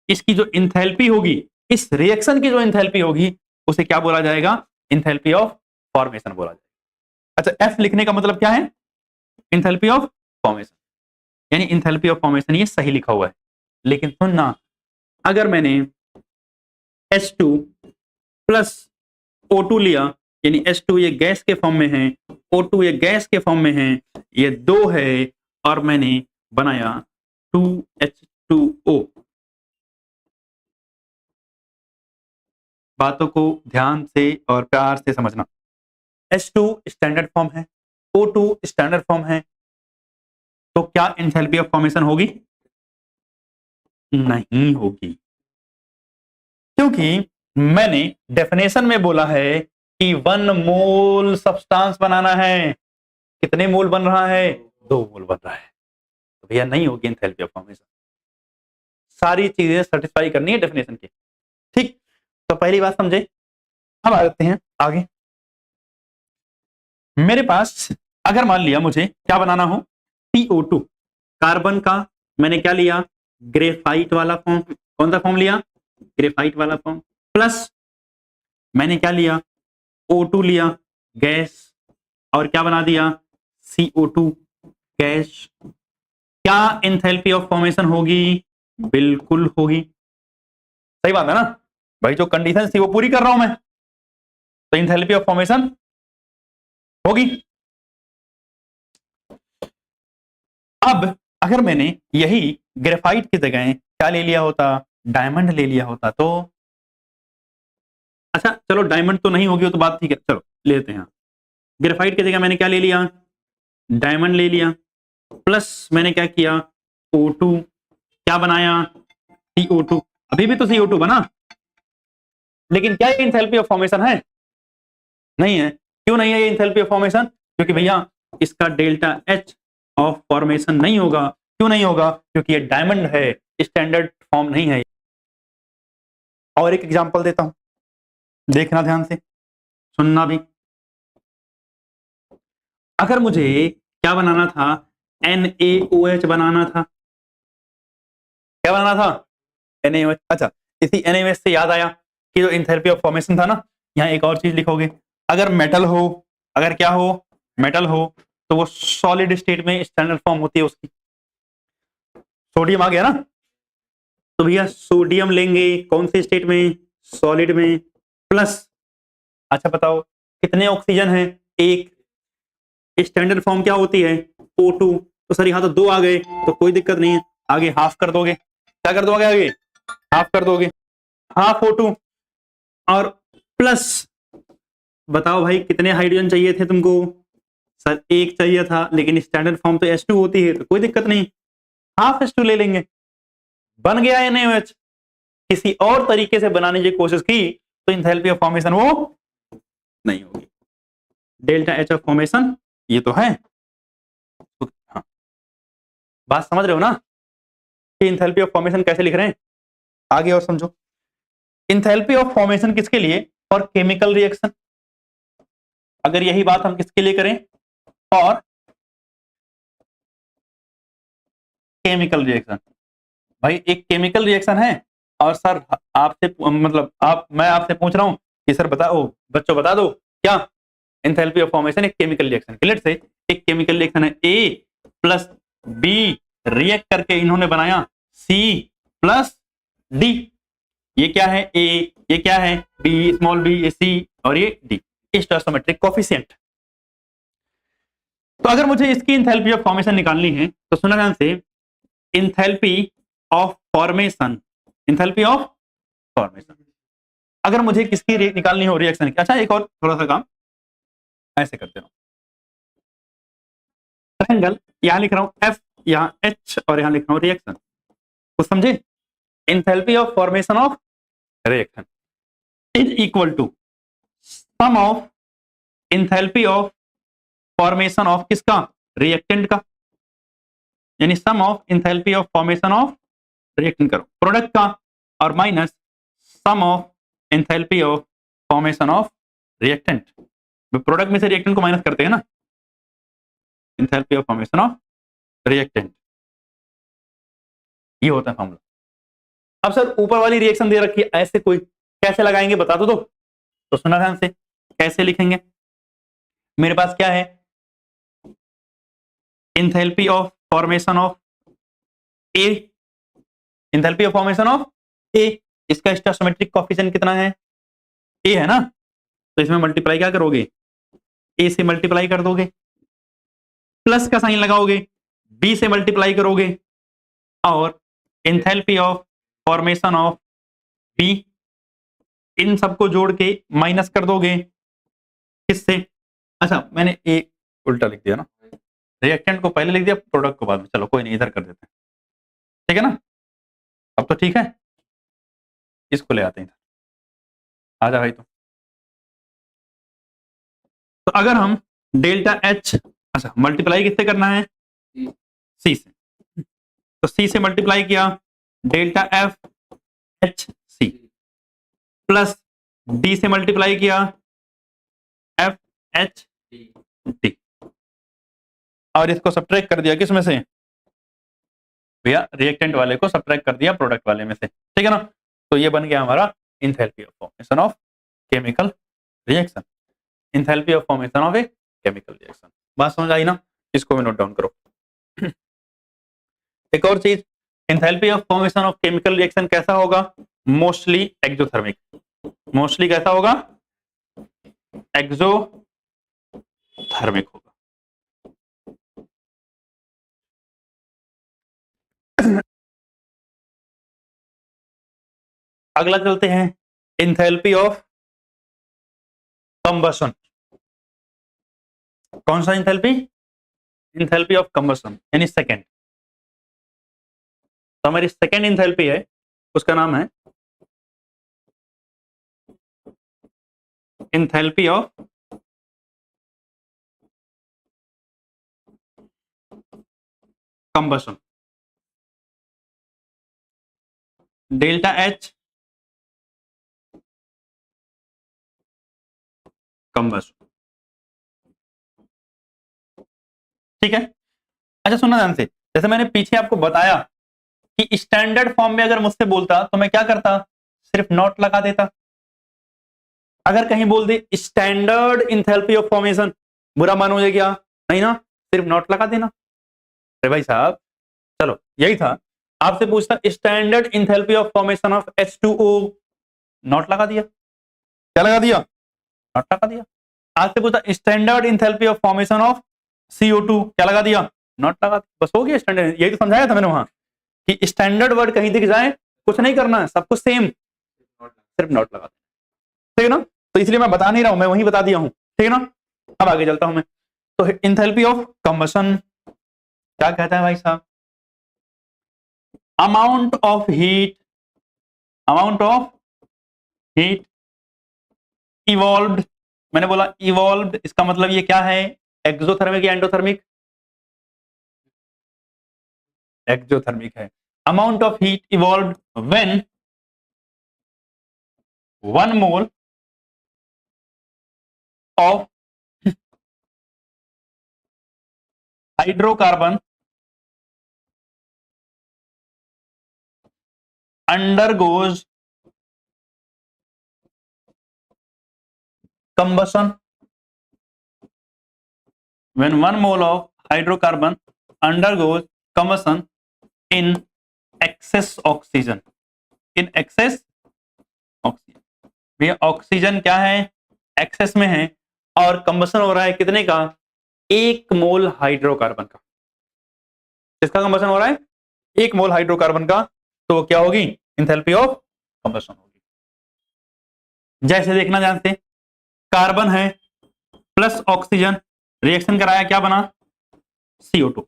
इसकी जो इंथैल्पी होगी, इस रिएक्शन की जो इंथैल्पी होगी उसे क्या बोला जाएगा? इंथैल्पी ऑफ फॉर्मेशन बोला जाएगा। अच्छा, F लिखने का मतलब क्या है? इंथैल्पी ऑफ फॉर्मेशन, यानी इंथैल्पी ऑफ फॉर्मेशन ये सही लिखा हुआ है। लेकिन सुनना, अगर मैंने H2 प्लस O2 लिया, यानी H2 ये गैस के फॉर्म में है, O2 ये गैस के फॉर्म में है, ये 2 है और मैंने बनाया 2H2O। बातों को ध्यान से और प्यार से समझना। H2 स्टैंडर्ड फॉर्म है, O2 स्टैंडर्ड फॉर्म है, तो क्या एंथैल्पी ऑफ फॉर्मेशन होगी? नहीं होगी, क्योंकि मैंने डेफिनेशन में बोला है कि 1 मोल सब्सटेंस बनाना है। कितने मोल बन रहा है? 2 मोल बन रहा है, तो भैया नहीं होगी एंथैल्पी ऑफ फॉर्मेशन। सारी चीजें सेटिस्फाई करनी है डेफिनेशन की, ठीक। तो पहली बात समझे। अब आते हैं आगे। मेरे पास अगर मान लिया मुझे क्या बनाना हो, CO2, कार्बन का मैंने क्या लिया? ग्रेफाइट वाला फॉर्म। कौन सा फॉर्म लिया? ग्रेफाइट वाला फॉर्म। प्लस मैंने क्या लिया? O2 लिया गैस, और क्या बना दिया? CO2 gas. क्या एंथैल्पी ऑफ फॉर्मेशन होगी? बिल्कुल होगी। सही बात है ना भाई, जो कंडीशन थी वो पूरी कर रहा हूं मैं, तो एंथैल्पी ऑफ फॉर्मेशन होगी। अब अगर मैंने यही ग्रेफाइट की जगह क्या ले लिया होता? डायमंड ले लिया होता तो। अच्छा चलो, डायमंड तो नहीं होगी वो तो बात ठीक है, चलो लेते हैं। ग्रेफाइट की जगह मैंने क्या ले लिया? डायमंड ले लिया, प्लस मैंने क्या किया? O2 क्या बनाया? CO2। अभी भी तो CO2 बना, लेकिन क्या ये एंथैल्पी ऑफ फॉर्मेशन है? नहीं है। क्यों नहीं है ये एंथैल्पी ऑफ फॉर्मेशन? क्योंकि भैया इसका डेल्टा H ऑफ फॉर्मेशन नहीं होगा। क्यों नहीं होगा? क्योंकि ये डायमंड है, स्टैंडर्ड फॉर्म नहीं है। और एक एग्जांपल देता हूं, देखना ध्यान से, सुनना भी। अगर मुझे क्या बनाना था? NaOH बनाना था। क्या बनाना था? NaOH। अच्छा, इसी NaOH से याद आया कि जो एंथैल्पी ऑफ फॉर्मेशन था ना, यहां एक और चीज लिखोगे। अगर मेटल हो, अगर क्या हो? मेटल हो, तो वो सॉलिड स्टेट में स्टैंडर्ड फॉर्म होती है उसकी। सोडियम आ गया ना, तो भैया सोडियम लेंगे कौन से स्टेट में? सॉलिड में। प्लस अच्छा बताओ कितने ऑक्सीजन है? 1। स्टैंडर्ड फॉर्म क्या होती है? O2। तो सर यहाँ तो 2 आ गए, तो कोई दिक्कत नहीं है, आगे हाफ कर दोगे। क्या कर दोगे? आगे हाफ कर दोगे, हाफ O2। और प्लस बताओ भाई कितने हाइड्रोजन चाहिए थे तुमको? सर 1 चाहिए था, लेकिन स्टैंडर्ड फॉर्म तो H2 होती है, तो कोई दिक्कत नहीं, हाफ H2 ले लेंगे। बन गया NaOH, किसी और तरीके से बनाने की कोशिश की तो इंथैल्पी ऑफ फॉर्मेशन वो नहीं होगी। डेल्टा एच ऑफ फॉर्मेशन ये तो है, हाँ बात समझ रहे हो ना कि इंथैल्पी ऑफ फॉर्मेशन कैसे लिख रहे हैं। आगे और समझो, इंथैल्पी ऑफ फॉर्मेशन किसके लिए, फॉर केमिकल रिएक्शन। अगर यही बात हम किसके लिए करें, फॉर केमिकल रिएक्शन। भाई एक केमिकल रिएक्शन है और सर आपसे मतलब मैं आपसे पूछ रहा हूं कि सर बताओ बच्चों बता दो क्या एंथैल्पी ऑफ फॉर्मेशन एक केमिकल रिएक्शन के, लेट से एक केमिकल रिएक्शन है ए प्लस बी, रिएक्ट करके इन्होंने बनाया सी प्लस डी। ये क्या है ए, ये क्या है बी, स्मॉल बी, ये सी और ये डी, स्टोइकोमेट्रिक कोफिशिएंट। तो अगर मुझे इसकी एंथैल्पी ऑफ फॉर्मेशन निकालनी है तो सुना ध्यान से, enthalpy of formation, enthalpy of formation अगर मुझे किसकी निकालनी हो रिएक्शन की। अच्छा एक और थोड़ा सा काम ऐसे करते रहो, ट्रायंगल यहां लिख रहा हूं एफ, यहां एच और यहां लिख रहा हूं रिएक्शन, कुछ समझे। Enthalpy of formation of reaction is equal to sum of enthalpy of formation of किसका, रिएक्टेंट का, यानी sum of enthalpy of formation of reactant करो प्रोडक्ट का, और minus sum of enthalpy of formation of reactant. Product में से reactant को minus करते हैं ना, enthalpy of formation of reactant, ये होता है फॉर्मूला। अब सर ऊपर वाली रिएक्शन दे रखी है, ऐसे कोई कैसे लगाएंगे बता दो तो सुना ध्यान से कैसे लिखेंगे। मेरे पास क्या है, enthalpy of formation of A, enthalpy of formation of A, इसका स्टोइकोमेट्रिक कोएफिशिएंट कितना है, ए है ना, तो इसमें मल्टीप्लाई क्या करोगे, ए से मल्टीप्लाई कर दोगे, प्लस का साइन लगाओगे, बी से मल्टीप्लाई करोगे, और enthalpy of formation of B, इन सबको जोड़ के माइनस कर दोगे किससे। अच्छा मैंने ए उल्टा लिख दिया ना, रिएक्टेंट को पहले लिख दिया प्रोडक्ट को बाद में, चलो कोई नहीं इधर कर देते हैं, ठीक है ना, अब तो ठीक है। इसको ले आते हैं इधर, आ जा भाई। तो अगर हम डेल्टा एच, अच्छा मल्टीप्लाई किससे करना है, सी से, तो सी से मल्टीप्लाई किया delta F H C, plus D से मल्टीप्लाई किया एफ एच डी, और इसको सब्ट्रैक्ट कर दिया किस में से भैया, रिएक्टेंट वाले को सब्ट्रैक्ट कर दिया प्रोडक्ट वाले में से, ठीक है ना। तो ये बन गया हमारा enthalpy of formation of chemical reaction, enthalpy of formation of a chemical reaction. बात समझ आई ना, इसको भी नोट डाउन करो। एक और चीज, enthalpy of formation of chemical reaction कैसा होगा, मोस्टली एक्सोथर्मिक, मोस्टली कैसा होगा, एक्सोथर्मिक होगा। अगला चलते हैं, एंथैल्पी ऑफ कंबशन। कौन सा एंथैल्पी, एंथैल्पी ऑफ कंबशन यानी सेकंड। तो हमारी सेकंड एंथैल्पी है, उसका नाम है enthalpy of combustion, delta H combustion, ठीक है। अच्छा सुनना ध्यान से, जैसे मैंने पीछे आपको बताया कि स्टैंडर्ड फॉर्म में अगर मुझसे बोलता तो मैं क्या करता, सिर्फ नॉट लगा देता। अगर कहीं बोल दे स्टैंडर्ड एंथैल्पी ऑफ फॉर्मेशन, बुरा मानोगे क्या, नहीं ना, सिर्फ नॉट लगा देना। अरे भाई साहब चलो यही था, आपसे पूछता standard enthalpy of formation of H2O, not लगा दिया, क्या लगा दिया, नॉट लगा दिया। आपसे पूछता standard enthalpy of formation of CO2, क्या लगा दिया, नॉट लगा दिया, बस हो गया स्टैंडर्ड। यही तो समझाया था मैंने वहां कि स्टैंडर्ड वर्ड कहीं दिख जाए कुछ नहीं करना है, सब कुछ सेम, सिर्फ नॉट लगा देना, ठीक है ना। तो इसलिए मैं बता नहीं रहा हूं, मैं वही बता दिया हूं, ठीक है ना। अब आगे चलता हूं मैं, तो एंथैल्पी ऑफ कंबशन क्या कहता है भाई साहब, अमाउंट ऑफ हीट इवॉल्व्ड, मैंने बोला इवॉल्व्ड, इसका मतलब ये क्या है, एक्सोथर्मिक या एंडोथर्मिक, एक्सोथर्मिक है। Amount of heat evolved when 1 mole of hydrocarbon undergoes combustion, when 1 mole of hydrocarbon undergoes combustion in excess oxygen, in excess oxygen, भैया ऑक्सीजन क्या है, एक्सेस में है, और कंबसन हो रहा है कितने का, 1 मोल हाइड्रोकार्बन का। किसका कंबसन हो रहा है, 1 मोल हाइड्रोकार्बन का, तो क्या होगी, इंथैल्पी ऑफ कंबसन होगी। जैसे देखना जानते, कार्बन है प्लस ऑक्सीजन, रिएक्शन कराया, क्या बना, CO2।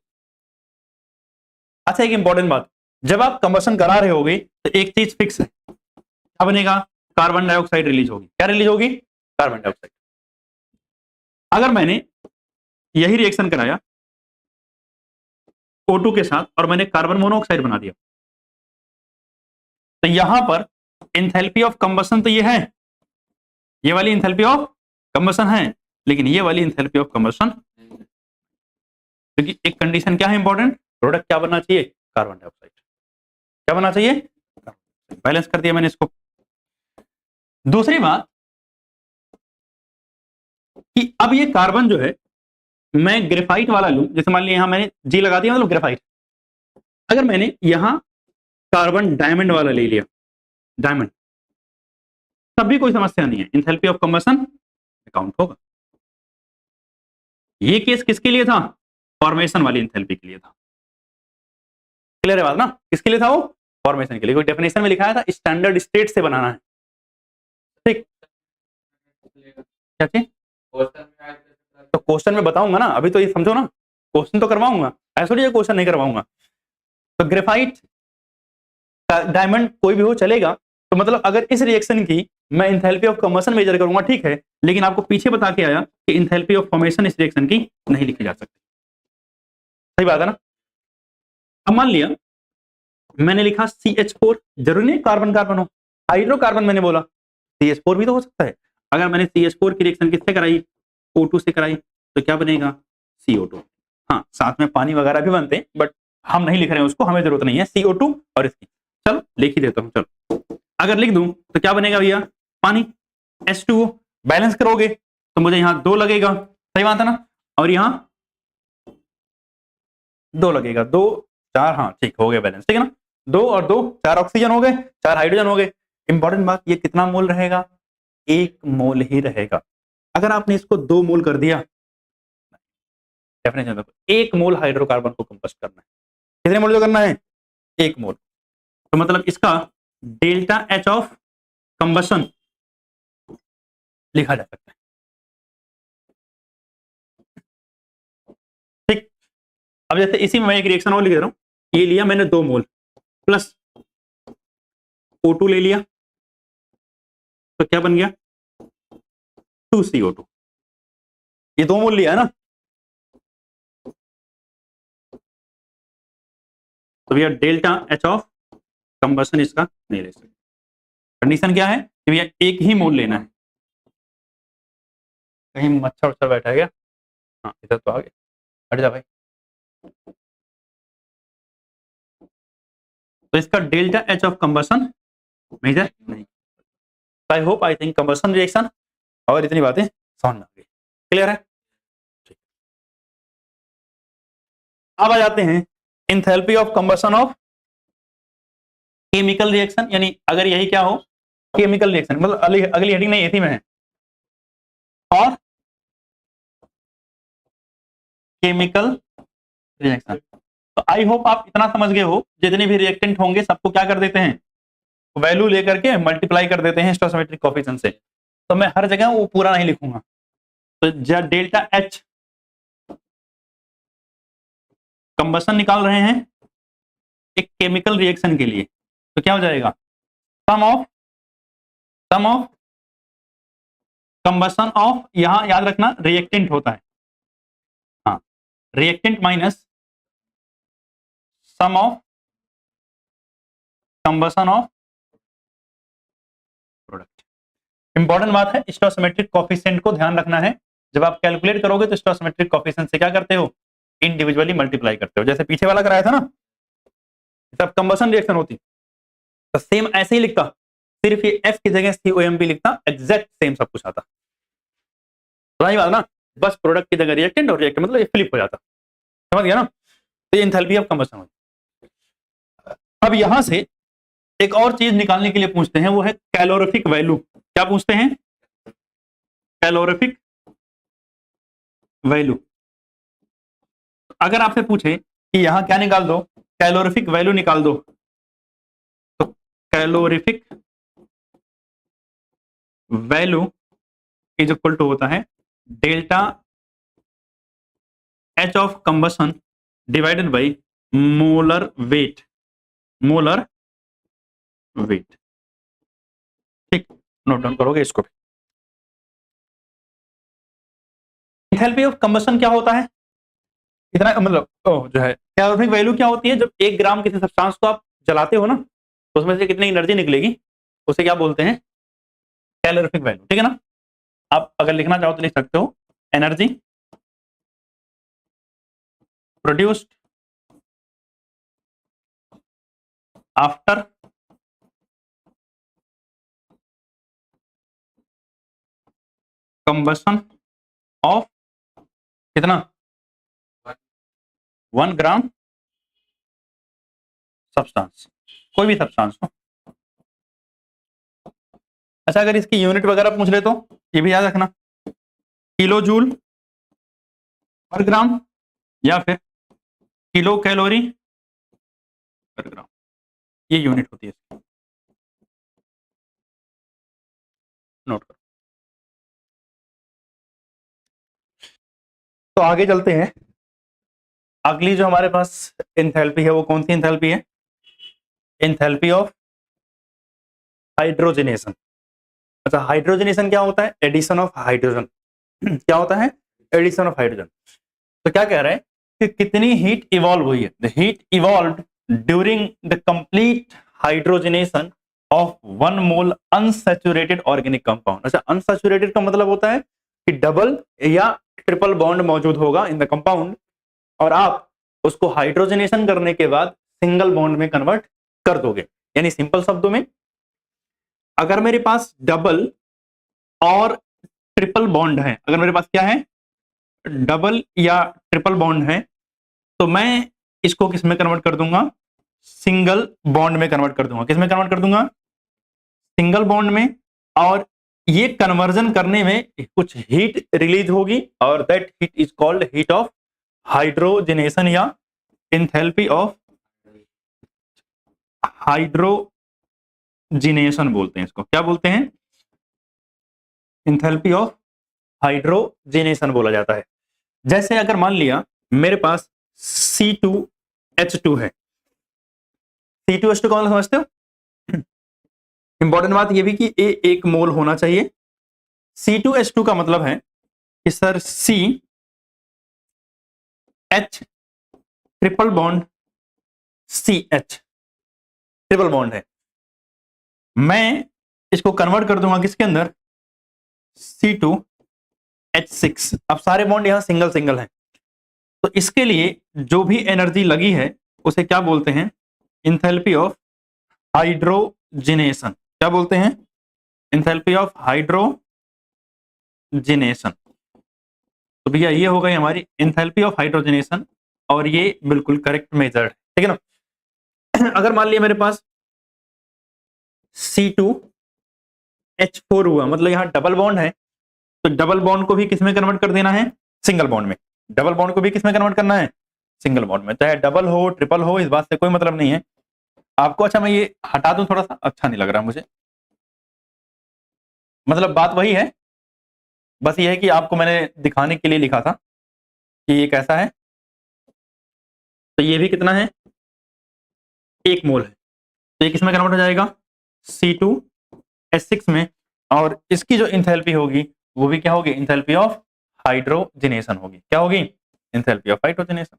अच्छा, एक इंपॉर्टेंट बात, जब आप कंबसन करा रहे होगे तो एक चीज फिक्स है, क्या बनेगा, कार्बन डाइऑक्साइड रिलीज होगी। क्या रिलीज होगी, कार्बन डाइऑक्साइड। अगर मैंने यही रिएक्शन कराया O2 के साथ और मैंने कार्बन मोनोऑक्साइड बना दिया, तो यहां पर एंथैल्पी ऑफ कंबसन तो ये है, ये वाली एंथैल्पी ऑफ कंबसन है, लेकिन ये वाली एंथैल्पी ऑफ कंबसन, क्योंकि एक कंडीशन क्या है इंपॉर्टेंट, प्रोडक्ट क्या बनना चाहिए, कार्बन डाइऑक्साइड। क्या बनना चाहिए, बैलेंस कर दिया मैंने इसको। दूसरी बात कि अब ये कार्बन जो है, मैं ग्रेफाइट वाला लूं, जैसे मान लिया यहां मैंने जी लगा दिया, मतलब ग्रेफाइट। अगर मैंने यहां कार्बन डायमंड वाला ले लिया, डायमंड, तब भी कोई समस्या नहीं है, एंथैल्पी ऑफ कंबसन काउंट होगा। ये केस किसके लिए था, फॉर्मेशन वाली एंथैल्पी के लिए था। क्लियर है बात ना, किसके लिए था वो, फॉर्मेशन के लिए। कोई डेफिनेशन में लिखा था स्टैंडर्ड स्टेट से बनाना है, ठीक। क्या चीज, तो क्वेश्चन में बताऊंगा ना, अभी तो ये समझो ना, क्वेश्चन तो करवाऊंगा, ऐसा नहीं क्वेश्चन नहीं करवाऊंगा। तो ग्रेफाइट डायमंड कोई भी हो चलेगा, तो मतलब अगर इस रिएक्शन की मैं इंथैल्पी ऑफ कंबसन मेजर करूंगा, ठीक है, लेकिन आपको पीछे बता के आया कि इंथैल्पी ऑफ फॉर्मेशन इस रिएक्शन की नहीं लिखी जा सकती। सही बात है ना। अब मान लिया मैंने लिखा CH4, जरूरी नहीं कार्बन कार्बन हो, हाइड्रोकार्बन मैंने बोला, CH4 भी तो हो सकता है। अगर मैंने CH4 की रिएक्शन किससे कराई, O2 से कराई, तो क्या बनेगा, CO2। हाँ, साथ में पानी वगैरह भी बनते हैं, बट हम नहीं लिख रहे हैं उसको, हमें जरूरत नहीं है, CO2 और इसकी, चलो लिख ही देता हूं। चलो, अगर लिख दूं तो क्या बनेगा भैया, पानी, H2O। बैलेंस करोगे तो मुझे यहां 2 लगेगा, सही बात है ना, और यहां 2 लगेगा, 2 4, हाँ ठीक हो गया बैलेंस, ठीक है ना। 2 और 2 4 ऑक्सीजन हो गए, 4 हाइड्रोजन हो गए। इंपॉर्टेंट बात, ये कितना मोल रहेगा, 1 मोल ही रहेगा। अगर आपने इसको 2 मोल कर दिया, डेफिनेशन देखो, 1 मोल हाइड्रोकार्बन को कंबस्ट करना है, कितने मोल जो करना है, 1 मोल। तो मतलब इसका डेल्टा H ऑफ कंबशन लिखा जा सकता है, ठीक। अब जैसे इसी में मैं एक रिएक्शन और लिख रहा हूं, ये लिया मैंने 2 मोल प्लस O2 ले लिया, तो क्या बन गया, 2CO2। ये 2 मोल लिया है ना, तो भैया डेल्टा H ऑफ कंबशन इसका नहीं ले सकते। कंडीशन क्या है कि भैया 1 ही मोल लेना है। कहीं मच्छर उच्छर बैठा है क्या, हाँ इधर तो आ गए, हट जा भाई। तो इसका delta H of combustion major नहीं। I hope, I think combustion reaction और इतनी बातें समझ में आ गई, क्लियर है। अब आ जाते हैं enthalpy of combustion of chemical reaction, यानी अगर यही क्या हो, केमिकल रिएक्शन, मतलब अगली हेडिंग नहीं इसी में है, और केमिकल रिएक्शन। तो आई होप आप इतना समझ गए हो, जितने भी रिएक्टेंट होंगे सबको क्या कर देते हैं, वैल्यू लेकर के मल्टीप्लाई कर देते हैं स्टोइकोमेट्रिक कोएफिशिएंट से। तो मैं हर जगह वो पूरा नहीं लिखूंगा, तो डेल्टा H कंबशन निकाल रहे हैं एक केमिकल रिएक्शन के लिए, तो क्या हो जाएगा, सम ऑफ कंबसन ऑफ, यहां याद रखना रिएक्टेंट होता है, हाँ, reactant minus sum of combustion of product. Important बात है, स्टोइकोमेट्रिक कोएफिशिएंट को ध्यान रखना है। जब आप कैलकुलेट करोगे तो स्टोइकोमेट्रिक कोएफिशिएंट से क्या करते हो, इंडिविजुअली मल्टीप्लाई करते हो। जैसे पीछे वाला कराया था ना, जब कंबसन रिएक्शन होती तो सेम ऐसे ही लिखता, सिर्फ ये एफ की जगह COMP लिखता, एग्जैक्ट सेम सब कुछ आता। समझ बात ना, बस प्रोडक्ट की जगह रिएक्टेंट और रिएक्टेंट मतलब ये फ्लिप हो जाता। समझ गया ना, तो ये एंथैल्पी ऑफ कंबसन होती। अब यहां से एक और चीज निकालने के लिए पूछते हैं, वो है कैलोरीफिक वैल्यू। क्या पूछते हैं, कैलोरीफिक वैल्यू। अगर आपसे पूछे कि यहां क्या निकाल दो, कैलोरीफिक वैल्यू निकाल दो, तो calorific value is equal to होता है delta H of combustion divided by molar weight, molar weight. ठीक, नोट डाउन करोगे इसको भी। एंथैल्पी ऑफ कंबसन क्या होता है, इतना मतलब जो है कैलोरीफिक वैल्यू क्या होती है, जब 1 ग्राम किसी सब्सटेंस को आप जलाते हो ना, तो उसमें से कितनी एनर्जी निकलेगी, उसे क्या बोलते हैं, कैलोरीफिक वैल्यू। ठीक है ना, आप अगर लिखना चाहो तो लिख सकते हो, energy produced after combustion of कितना, 1 ग्राम सब्सटेंस, कोई भी सब्सटेंस हो। अच्छा, अगर इसकी यूनिट वगैरह पूछ ले तो ये भी याद रखना, किलो जूल पर ग्राम या फिर किलो कैलोरी पर ग्राम, ये यूनिट होती है। नोट करो। तो आगे चलते हैं, अगली जो हमारे पास एंथैल्पी है वो कौन सी एंथैल्पी है, एंथैल्पी ऑफ हाइड्रोजनेशन। अच्छा, हाइड्रोजनेशन क्या होता है, एडिशन ऑफ हाइड्रोजन। क्या होता है, एडिशन ऑफ हाइड्रोजन। तो क्या कह रहे हैं कि कितनी हीट इवॉल्व हुई है, the heat evolved during the complete hydrogenation of 1 mole unsaturated organic compound. अच्छा, अनसैचुरेटेड का मतलब होता है कि डबल या ट्रिपल बॉन्ड मौजूद होगा इन द कंपाउंड, और आप उसको हाइड्रोजनेशन करने के बाद सिंगल बॉन्ड में कन्वर्ट कर दोगे। यानी सिंपल शब्दों में, अगर मेरे पास डबल और ट्रिपल बॉन्ड है, अगर मेरे पास क्या है, डबल या ट्रिपल बॉन्ड है, तो मैं इसको किस में कन्वर्ट कर दूंगा, सिंगल बॉन्ड में कन्वर्ट कर दूंगा। किस में कन्वर्ट कर दूंगा, सिंगल बॉन्ड में। और ये कन्वर्जन करने में कुछ हीट रिलीज होगी, और that heat is called heat of hydrogenation या एंथैल्पी ऑफ हाइड्रोजिनेशन बोलते हैं इसको। क्या बोलते हैं, एंथैल्पी ऑफ हाइड्रोजिनेशन बोला जाता है। जैसे अगर मान लिया मेरे पास C2H2 है, C2H2 का मतलब समझते हो, इंपॉर्टेंट बात यह भी कि ए 1 मोल होना चाहिए। C2H2 का मतलब है कि sir CH triple bond CH triple bond है, मैं इसको कन्वर्ट कर दूंगा किसके अंदर, C2H6। अब सारे बॉन्ड यहां सिंगल सिंगल हैं, तो इसके लिए जो भी एनर्जी लगी है उसे क्या बोलते हैं, एंथैल्पी ऑफ हाइड्रोजिनेशन। क्या बोलते हैं, एंथैल्पी ऑफ हाइड्रोजिनेशन। तो भैया ये हो गई हमारी एंथैल्पी ऑफ हाइड्रोजिनेशन, और ये बिल्कुल करेक्ट मेजर है। ठीक है ना, अगर मान लिया मेरे पास C2H4 हुआ, मतलब यहां डबल बॉन्ड है, तो डबल बॉन्ड को भी किसमें कन्वर्ट कर देना है, सिंगल बॉन्ड में। डबल बॉन्ड को भी किसमें कन्वर्ट करना है, सिंगल बॉन्ड में। चाहे डबल हो ट्रिपल हो, इस बात से कोई मतलब नहीं है आपको। अच्छा, मैं ये हटा दूं, थोड़ा सा अच्छा नहीं लग रहा मुझे, मतलब बात वही है, बस ये है कि आपको मैंने दिखाने के लिए लिखा था कि ये कैसा है। तो ये भी कितना है, 1 मोल है, तो ये किसमें कन्वर्ट हो जाएगा, C2H6 में, और इसकी जो इंथैल्पी होगी वो भी क्या होगी, इंथैल्पी ऑफ हाइड्रोजनेशन होगी। क्या होगी, इंथैल्पी ऑफ हाइड्रोजनेशन।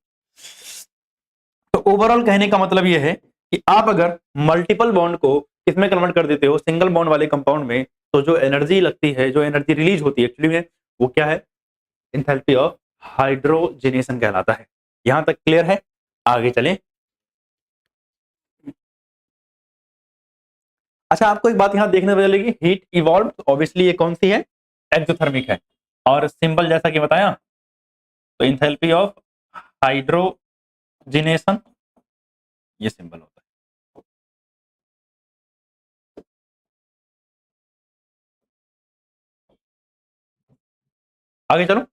तो ओवरऑल कहने का मतलब ये है कि आप अगर मल्टीपल बॉन्ड को किसमें कन्वर्ट कर देते हो, सिंगल बॉन्ड वाले कंपाउंड में, तो जो एनर्जी लगती है, जो एनर्जी रिलीज होती है एक्चुअली में, वो क्या है, इंथैल्पी ऑफ हाइड्रोजनेशन कहलाता है। यहां तक क्लियर है, आगे चलें। अच्छा, आपको एक बात यहां देखने को मिलेगी, हीट इवॉल्व, ऑब्वियसली ये कौन सी है, एक्सोथर्मिक है, और सिंबल जैसा कि बताया, तो इंथैल्पी ऑफ हाइड्रोजनेशन ये सिंबल होता है। आगे चलो।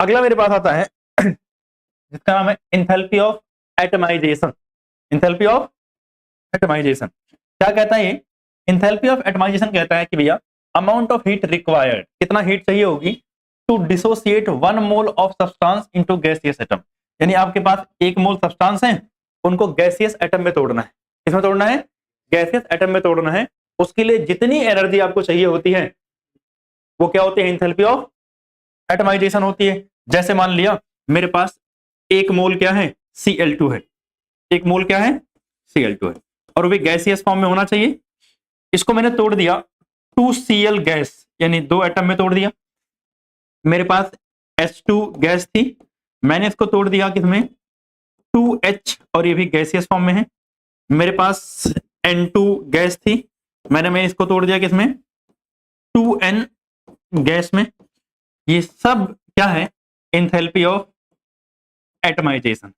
अगला मेरे पास आता है जिसका नाम है enthalpy of atomization. Enthalpy of atomization क्या कहता है ये, इंथैल्पी ऑफ एटमाइजेशन कहता है कि भैया अमाउंट ऑफ हीट रिक्वायर्ड, कितना हीट चाहिए होगी to dissociate 1 mole of substance into gaseous atom. यानी आपके पास 1 मोल सब्सटेंस है, उनको गैसियस एटम में तोड़ना है। किसमें तोड़ना है, गैसियस एटम में तोड़ना है। उसके लिए जितनी एनर्जी आपको चाहिए होती है वो क्या होती है, इंथैल्पी ऑफ एटमाइजेशन होती है। जैसे मान लिया मेरे पास 1 मोल क्या है, Cl2 है, 1 मोल क्या है, Cl2 है, और वो भी गैसियस फॉर्म में होना चाहिए। इसको मैंने तोड़ दिया 2Cl गैस, यानी 2 एटम में तोड़ दिया। मेरे पास H2 गैस थी, मैंने इसको तोड़ दिया किसमें, 2H, और ये भी गैसियस फॉर्म में है। मेरे पास N2 गैस थी, मैंने इसको तोड़ दिया किसमें, 2N गैस में। ये सब क्या है, इंथैल्पी ऑफ एटमाइजेशन।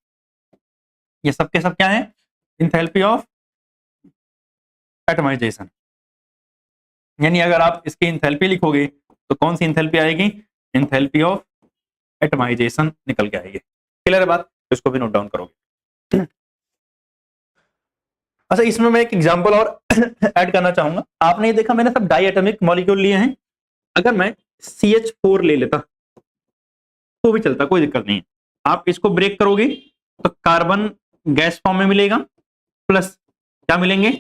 ये सब के सब क्या है, इंथैल्पी ऑफ एटमाइजेशन। यानी अगर आप इसकी इंथैल्पी लिखोगे तो कौन सी इंथैल्पी आएगी, इंथैल्पी ऑफ एटमाइजेशन निकल के आएगी। क्लियर है बात, तो इसको भी नोट डाउन करोगे। अच्छा, इसमें मैं एक एग्जांपल और ऐड करना चाहूंगा। आपने ये देखा मैंने सब डाई एटॉमिक मॉलिक्यूल लिए हैं, अगर मैं CH4 ले लेता तो भी चलता, कोई दिक्कत नहीं है। आप इसको ब्रेक करोगे तो कार्बन गैस फॉर्म में मिलेगा, प्लस क्या मिलेंगे,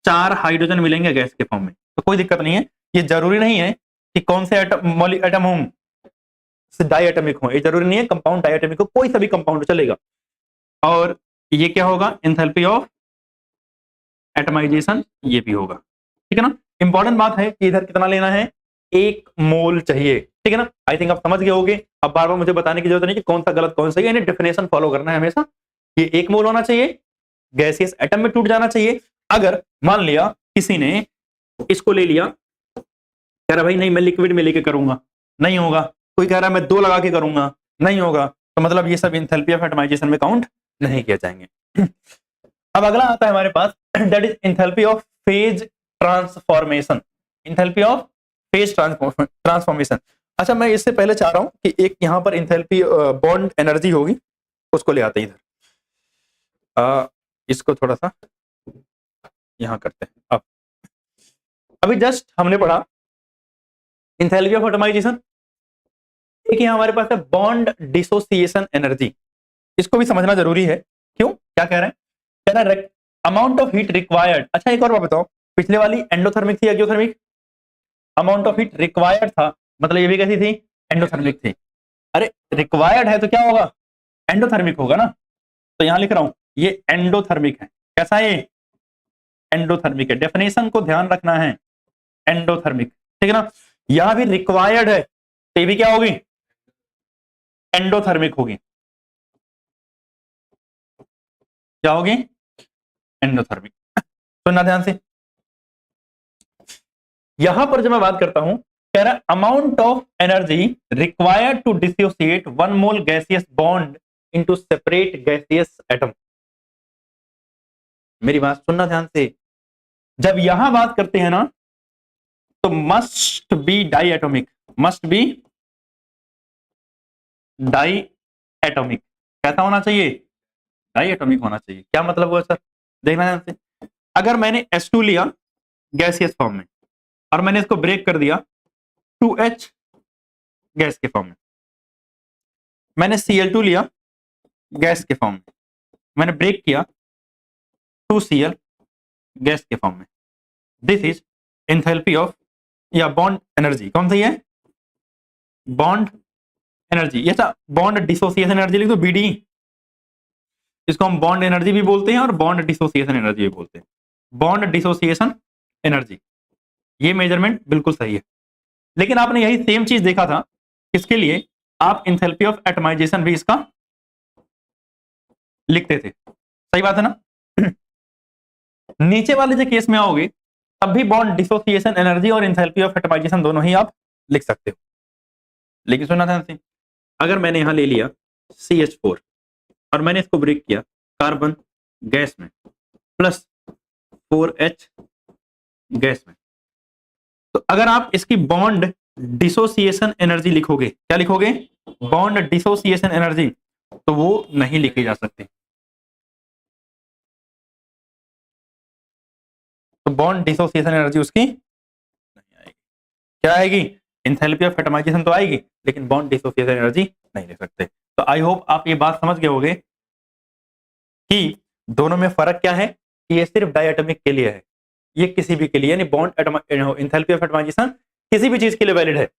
4 हाइड्रोजन मिलेंगे गैस के फॉर्म में, तो कोई दिक्कत नहीं है। ये जरूरी नहीं है कि कौन से एटम हो, डाई एटमिक हो, ये जरूरी नहीं है, कंपाउंड डाई एटमिक हो, कोई सा भी कंपाउंड चलेगा। और ये क्या होगा, एंथैल्पी ऑफ एटमाइजेशन ये भी होगा। ठीक है ना, इंपॉर्टेंट बात है कि इधर कितना लेना है, 1 मोल चाहिए। ठीक है ना, आई थिंक आप समझ गए होंगे। अब बार बार मुझे बताने की जरूरत नहीं कि कौन सा गलत कौन सही है, डेफिनेशन फॉलो करना है हमेशा। ये 1 मोल होना चाहिए, गैसियस एटम में टूट जाना चाहिए। अगर मान लिया किसी ने इसको ले लिया, कह रहा भाई नहीं मैं लिक्विड में लेके करूंगा, नहीं होगा। कोई कह रहा है मैं 2 लगा के करूंगा, नहीं होगा। तो मतलब ये सब इंथैल्पी ऑफ एटमाइजेशन में काउंट नहीं किया जाएंगे। अब अगला आता है हमारे पास, that is enthalpy of phase transformation. Enthalpy of phase transformation. अच्छा, मैं इससे पहले चाह रहा हूं कि एक यहां पर इंथैल्पी बॉन्ड एनर्जी होगी, उसको ले आते हैं इधर। इसको थोड़ा सा यहां करते हैं। अब अभी जस्ट हमने पढ़ा इंथैल्पी ऑफ एटमाइजेशन। एक यहां हमारे पास है बॉन्ड डिसोसिएशन एनर्जी, इसको भी समझना जरूरी है। क्यों, क्या कह रहे हैं, कह रहा है अमाउंट ऑफ हीट रिक्वायर्ड। अच्छा, एक और बात बताओ, पिछले वाली एंडोथर्मिक थी exothermic, amount of heat required था, मतलब ये भी कैसी थी, एंडोथर्मिक थी। अरे रिक्वायर्ड है तो क्या होगा, एंडोथर्मिक होगा ना। तो यहां लिख रहा हूं ये एंडोथर्मिक है। कैसा है ये, एंडोथर्मिक है, डेफिनेशन को ध्यान रखना है, एंडोथर्मिक। ठीक है ना, यहां भी रिक्वायर्ड है तो ये भी क्या होगी, एंडोथर्मिक होगी। क्या होगी, एंडोथर्मिक। सुनना ध्यान से, यहां पर जब मैं बात करता हूं, कह रहा amount of energy required to dissociate 1 mole gaseous bond into separate gaseous atom. मेरी बात सुनना ध्यान से, जब यहां बात करते हैं ना तो must be diatomic, must be diatomic. कैसा होना चाहिए, डाई एटॉमिक होना चाहिए। क्या मतलब हुआ सर, देखना ध्यान से। अगर मैंने H2 लिया गैसियस फॉर्म में और मैंने इसको ब्रेक कर दिया 2H गैस के फॉर्म में, मैंने Cl2 लिया गैस के फॉर्म में, मैंने ब्रेक किया 2Cl गैस के फॉर्म में। दिस इज एंथैल्पी ऑफ या बॉन्ड एनर्जी, कौन सी है? Bond energy. अच्छा, बॉन्ड डिसोसिएशन एनर्जी लिख दो, BD। इसको हम बॉन्ड एनर्जी भी बोलते हैं और बॉन्ड डिसोसिएशन एनर्जी भी बोलते हैं। बॉन्ड डिसोसिएशन एनर्जी, ये मेजरमेंट बिल्कुल सही है। लेकिन आपने यही सेम चीज देखा था इसके लिए, आप एंथैल्पी ऑफ एटमाइजेशन भी इसका लिखते थे, सही बात है ना? नीचे वाले जो केस में आओगे तब भी बॉन्ड डिसोसिएशन एनर्जी और एंथैल्पी ऑफ एटमाइजेशन दोनों ही आप लिख सकते हो। लेकिन सुना था, अगर मैंने यहां ले लिया CH4 और मैंने इसको ब्रेक किया कार्बन गैस में प्लस 4H गैस में, तो अगर आप इसकी बॉन्ड डिसोसिएशन एनर्जी लिखोगे, क्या लिखोगे? बॉन्ड डिसोसिएशन एनर्जी, तो वो नहीं लिखी जा सकती। तो बॉन्ड डिसोसिएशन एनर्जी उसकी नहीं आएगी। क्या आएगी? एंथैल्पी ऑफ एटमाइजेशन तो आएगी, लेकिन बॉन्ड डिसोसिएशन एनर्जी नहीं लिख सकते। तो आई होप आप ये बात समझ गए होंगे कि दोनों में फर्क क्या है, कि ये सिर्फ डायटोमिक के लिए है, ये किसी भी के लिए, यानी बॉन्ड एंथैल्पी ऑफ एटमाइजेशन किसी भी चीज के लिए वैलिड है।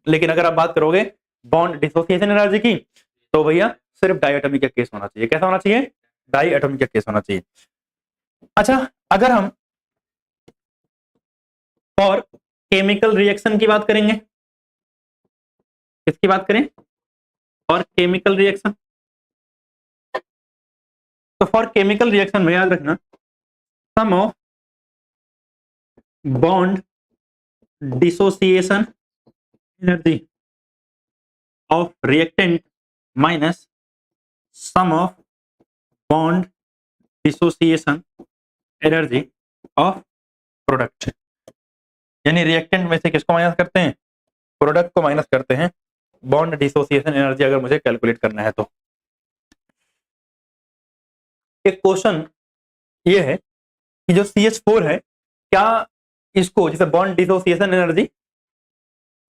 लेकिन अगर आप बात करोगे बॉन्ड डिसोसिएशन एनर्जी की, तो भैया सिर्फ डायटोमिक का केस होना चाहिए। कैसा होना चाहिए? डायटोमिक का केस होना चाहिए। अच्छा, अगर हम फॉर केमिकल रिएक्शन की बात करेंगे, किसकी बात करें? For chemical reaction. तो फॉर केमिकल रिएक्शन में याद रखना, sum of bond dissociation energy of reactant minus sum of bond dissociation energy of product. यानी रिएक्टेंट में से किसको माइनस करते हैं? प्रोडक्ट को माइनस करते हैं, बॉन्ड डिसोसिएशन एनर्जी अगर मुझे कैलकुलेट करना है तो। एक क्वेश्चन ये है कि जो CH4 है, क्या इसको, जैसे बॉन्ड डिसोसिएशन एनर्जी,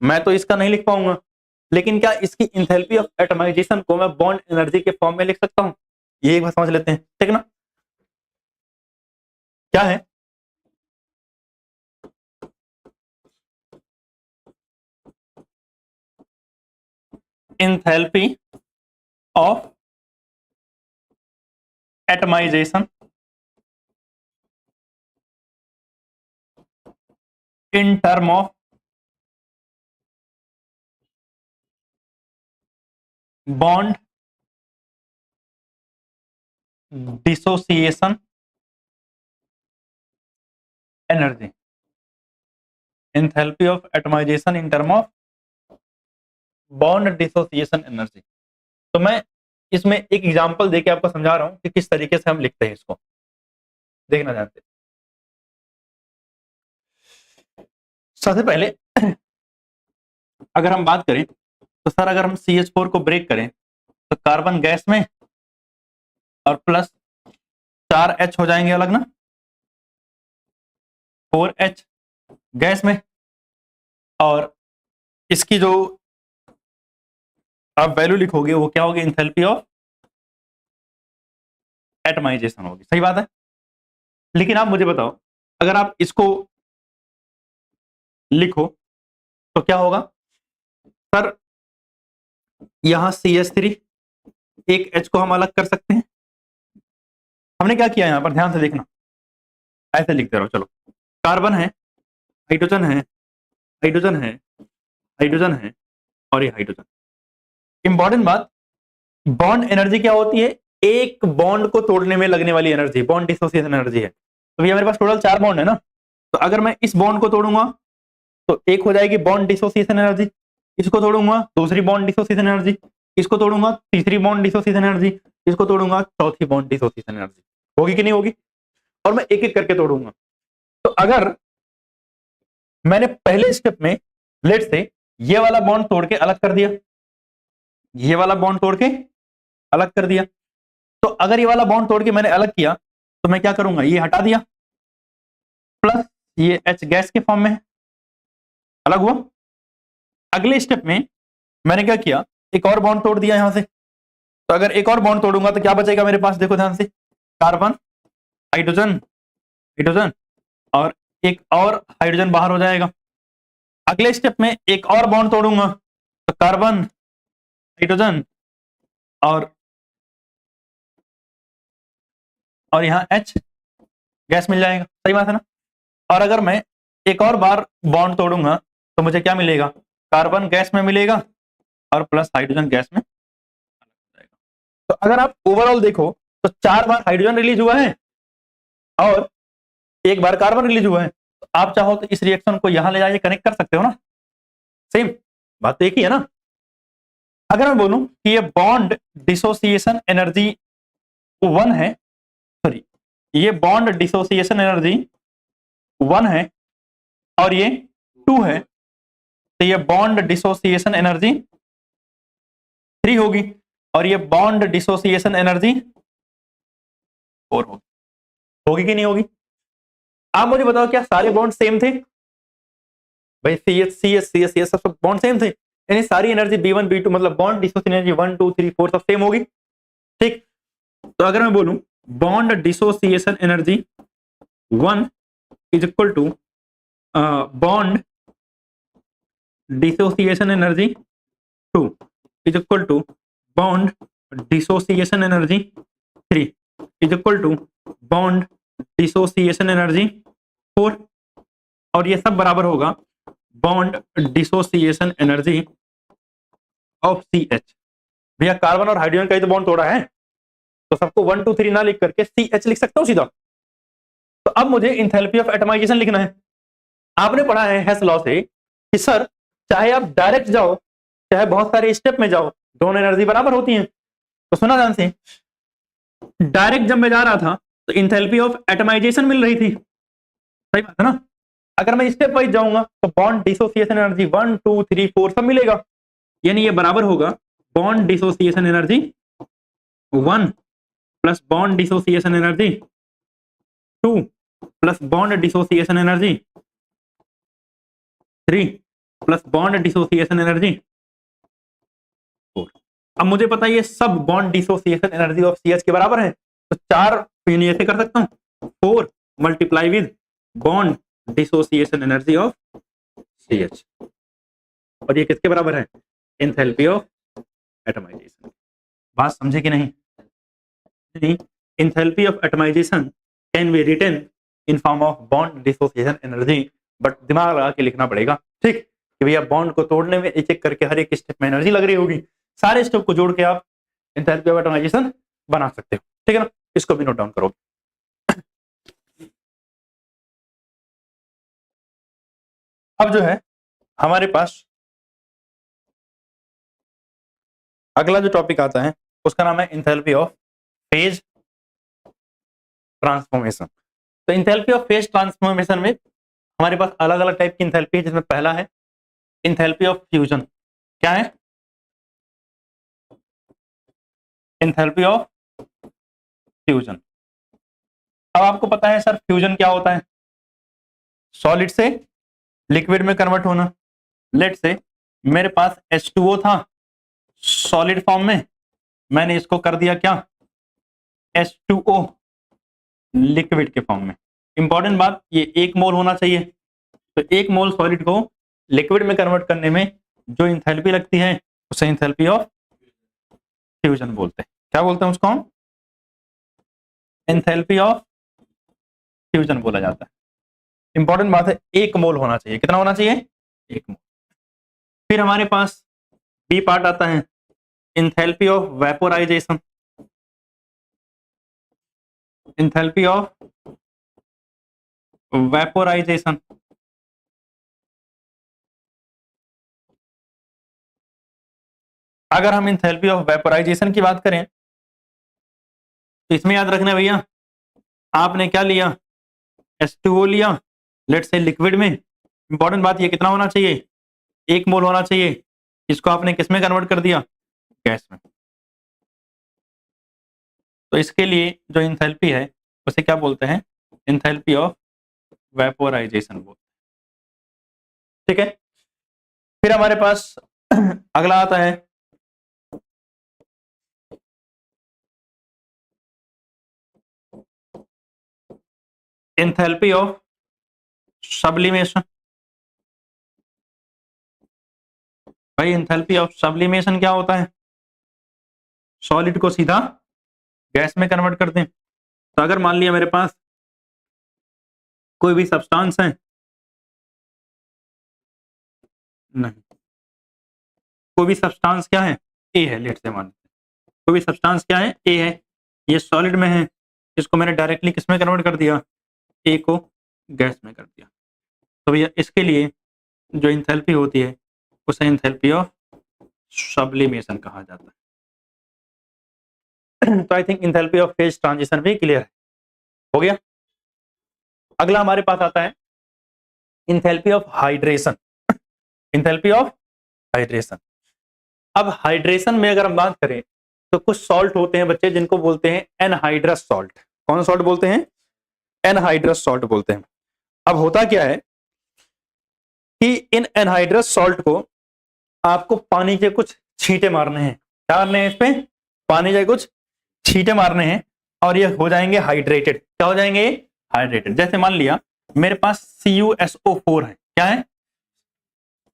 मैं तो इसका नहीं लिख पाऊंगा, लेकिन क्या इसकी इंथैल्पी ऑफ एटमाइजेशन को मैं बॉन्ड एनर्जी के फॉर्म में लिख सकता हूं? ये एक बार समझ लेते हैं, ठीक ना? क्या है? Enthalpy of atomization in term of bond dissociation energy, enthalpy of atomization in term of bond dissociation energy। तो मैं इसमें एक एग्जांपल देके आपको समझा रहा हूं कि किस तरीके से हम लिखते हैं इसको, देखना चाहते हैं। सबसे पहले अगर हम बात करें तो सर, अगर हम CH4 को ब्रेक करें तो कार्बन गैस में और प्लस 4H हो जाएंगे अलग ना, 4H गैस में, और इसकी जो आप वैल्यू लिखोगे वो क्या होगी? एंथैल्पी ऑफ एटमाइजेशन होगी, सही बात है। लेकिन आप मुझे बताओ, अगर आप इसको लिखो तो क्या होगा? सर, यहां CH3, एक H को हम अलग कर सकते हैं। हमने क्या किया यहां पर, ध्यान से देखना, ऐसे लिखते रहो। चलो, कार्बन है, हाइड्रोजन है, हाइड्रोजन है, हाइड्रोजन है, और ये हाइड्रोजन। इंपॉर्टेंट बात, बॉन्ड एनर्जी क्या होती है? एक बॉन्ड को तोड़ने में लगने वाली एनर्जी बॉन्ड डिसोसिएशन एनर्जी है। तो भैया मेरे पास टोटल 4 बॉन्ड है ना, तो अगर मैं इस बॉन्ड को तोड़ूंगा तो एक हो जाएगी बॉन्ड डिसोसिएशन एनर्जी, इसको तोड़ूंगा दूसरी बॉन्ड डिसोसिएशन एनर्जी, इसको तोड़ूंगा तीसरी बॉन्ड डिसोसिएशन एनर्जी, इसको तोड़ूंगा चौथी बॉन्ड डिसोसिएशन एनर्जी। होगी कि नहीं होगी? और मैं एक एक करके तोड़ूंगा। तो अगर मैंने पहले स्टेप में लेट से ये वाला बॉन्ड तोड़ के अलग कर दिया, ये वाला बॉन्ड तोड़ के अलग कर दिया, तो अगर ये वाला बॉन्ड तोड़ के मैंने अलग किया तो मैं क्या करूंगा? ये हटा दिया, प्लस ये H गैस के फॉर्म में है, अलग हुआ। अगले स्टेप में मैंने क्या किया? एक और बॉन्ड तोड़ दिया यहां से, तो अगर एक और बॉन्ड तोड़ूंगा तो क्या बचेगा मेरे पास, देखो ध्यान से, कार्बन, हाइड्रोजन, हाइड्रोजन, और एक और हाइड्रोजन बाहर हो जाएगा। अगले स्टेप में एक और बॉन्ड तोड़ूंगा तो कार्बन, हाइड्रोजन, और यहाँ H गैस मिल जाएगा, सही बात है ना। और अगर मैं एक और बार बॉन्ड तोड़ूंगा तो मुझे क्या मिलेगा, कार्बन गैस में मिलेगा और प्लस हाइड्रोजन गैस में जाएगा। तो अगर आप ओवरऑल देखो तो 4 बार हाइड्रोजन रिलीज हुआ है और 1 बार कार्बन रिलीज हुआ है। तो आप चाहो तो इस रिएक्शन को यहां ले जाइए, कनेक्ट कर सकते हो ना, सेम बात तो एक ही है ना। अगर मैं बोलूं कि ये बॉन्ड डिसोसिएशन एनर्जी 1 है, सॉरी, ये बॉन्ड डिसोसिएशन एनर्जी 1 है और ये 2 है, तो ये बॉन्ड डिसोसिएशन एनर्जी 3 होगी और ये बॉन्ड डिसोसिएशन एनर्जी 4 होगी। होगी कि नहीं होगी? आप मुझे बताओ, क्या सारे बॉन्ड सेम थे भाई? सी एस सब बॉन्ड सेम थे, यानी सारी एनर्जी B1 B2 मतलब बॉन्ड डिसोसिएशन एनर्जी 1 2 3 4 सब सेम होगी, ठीक। तो अगर मैं बोलूं bond dissociation energy 1 is equal to bond dissociation energy 2 is equal to bond dissociation energy 3 is equal to bond dissociation energy 4, और ये सब बराबर होगा bond dissociation energy of CH। भैया कार्बन और हाइड्रोजन का ही तो बॉन्ड तोड़ा है, तो सबको 1 2 3 ना लिख करके CH लिख सकता हूं सीधा। तो अब मुझे इंथैल्पी ऑफ एटमाइजेशन लिखना है। आपने पढ़ा है हेस लॉ से कि सर चाहे आप डायरेक्ट जाओ चाहे बहुत सारे स्टेप में जाओ, दोनों एनर्जी बराबर होती है। तो सुना ध्यान से, डायरेक्ट जब मैं जा रहा था तो इंथैल्पी ऑफ एटमाइजेशन मिल रही थी, सही बात है ना। अगर मैं स्टेप वाइज जाऊंगा तो बॉन्ड डिसोसिएशन एनर्जी 1 2 3 4 सब मिलेगा, यानी ये बराबर होगा bond dissociation energy 1 plus bond dissociation energy 2 plus bond dissociation energy 3 plus bond dissociation energy 4। अब मुझे पता है ये सब bond dissociation energy of CH के बराबर है, तो 4 यानी ऐसे कर सकता हूं 4 multiply with bond dissociation energy of CH, और ये किसके बराबर है, एंथैल्पी ऑफ एटमाइजेशन। बात समझे कि नहीं? Enthalpy of atomization can be written in form of bond dissociation energy, but दिमाग लगा के लिखना पड़ेगा, ठीक, कि भैया बॉन्ड को तोड़ने में एक एक करके हर एक स्टेप में एनर्जी लग रही होगी, सारे स्टेप को जोड़ के आप एंथैल्पी ऑफ एटमाइजेशन बना सकते हो, ठीक है ना। इसको भी नोट डाउन करो। अब जो है हमारे पास अगला जो टॉपिक आता है उसका नाम है एंथैल्पी ऑफ फेज ट्रांसफॉर्मेशन। तो एंथैल्पी ऑफ फेज ट्रांसफॉर्मेशन में हमारे पास अलग अलग टाइप की एंथैल्पी है, जिसमें पहला है एंथैल्पी ऑफ फ्यूजन। क्या है? Enthalpy of fusion. अब आपको पता है सर फ्यूजन क्या होता है, सॉलिड से लिक्विड में कन्वर्ट होना। लेट से मेरे पास H2O था सॉलिड फॉर्म में, मैंने इसको कर दिया क्या, H2O लिक्विड के फॉर्म में। इंपॉर्टेंट बात, ये 1 मोल होना चाहिए, तो 1 मोल सॉलिड को लिक्विड में कन्वर्ट करने में जो एंथैल्पी लगती है उसे एंथैल्पी ऑफ फ्यूजन बोलते हैं। क्या बोलते हैं उसको हम? एंथैल्पी ऑफ फ्यूजन बोला जाता है। इंपॉर्टेंट बात है 1 मोल होना चाहिए। कितना होना चाहिए? 1 मोल। फिर हमारे पास बी पार्ट आता है enthalpy of vaporisation. Enthalpy of vaporisation, अगर हम एंथैल्पी ऑफ वेपोराइजेशन की बात करें तो इसमें याद रखना भैया, आपने क्या लिया, H2O लिया, लेट से लिक्विड में। इंपॉर्टेंट बात ये कितना होना चाहिए, 1 मोल होना चाहिए। इसको आपने किस में कन्वर्ट कर दिया, गैस में। तो इसके लिए जो एंथैल्पी है उसे क्या बोलते हैं, एंथैल्पी ऑफ वेपोराइजेशन बोलते हैं, ठीक है। फिर हमारे पास अगला आता है एंथैल्पी ऑफ सब्लिमेशन। भाई एंथैल्पी ऑफ सब्लिमेशन क्या होता है? सॉलिड को सीधा गैस में कन्वर्ट करते हैं। तो अगर मान लिया मेरे पास कोई भी सब्सटेंस है, नहीं, कोई भी सब्सटेंस क्या है? ए है, लेट से मान, कोई भी सब्सटेंस क्या है? ए है, ये सॉलिड में है, इसको मैंने डायरेक्टली किस में कन्वर्ट कर दिया? ए को गैस में कर दिया। तो भैया इसके लिए जो एंथैल्पी होती है उसे एंथैल्पी ऑफ सब्लिमेशन कहा जाता है। तो I think enthalpy of phase transition भी क्लियर है, हो गया। अगला हमारे पास आता है enthalpy of hydration. Enthalpy of hydration. अब हाइड्रेशन में अगर हम बात करें तो कुछ सॉल्ट होते हैं बच्चे जिनको बोलते हैं एनहाइड्रस सॉल्ट। कौन सॉल्ट बोलते हैं? एनहाइड्रस सॉल्ट बोलते हैं। अब होता क्या है कि इन एनहाइड्रस सॉल्ट को आपको पानी के कुछ छींटे मारने हैं। क्या करने हैं? इस पे पानी के कुछ छींटे मारने हैं और ये हो जाएंगे हाइड्रेटेड। क्या हो जाएंगे? हाइड्रेटेड। जैसे मान लिया मेरे पास CuSO4 है, क्या है?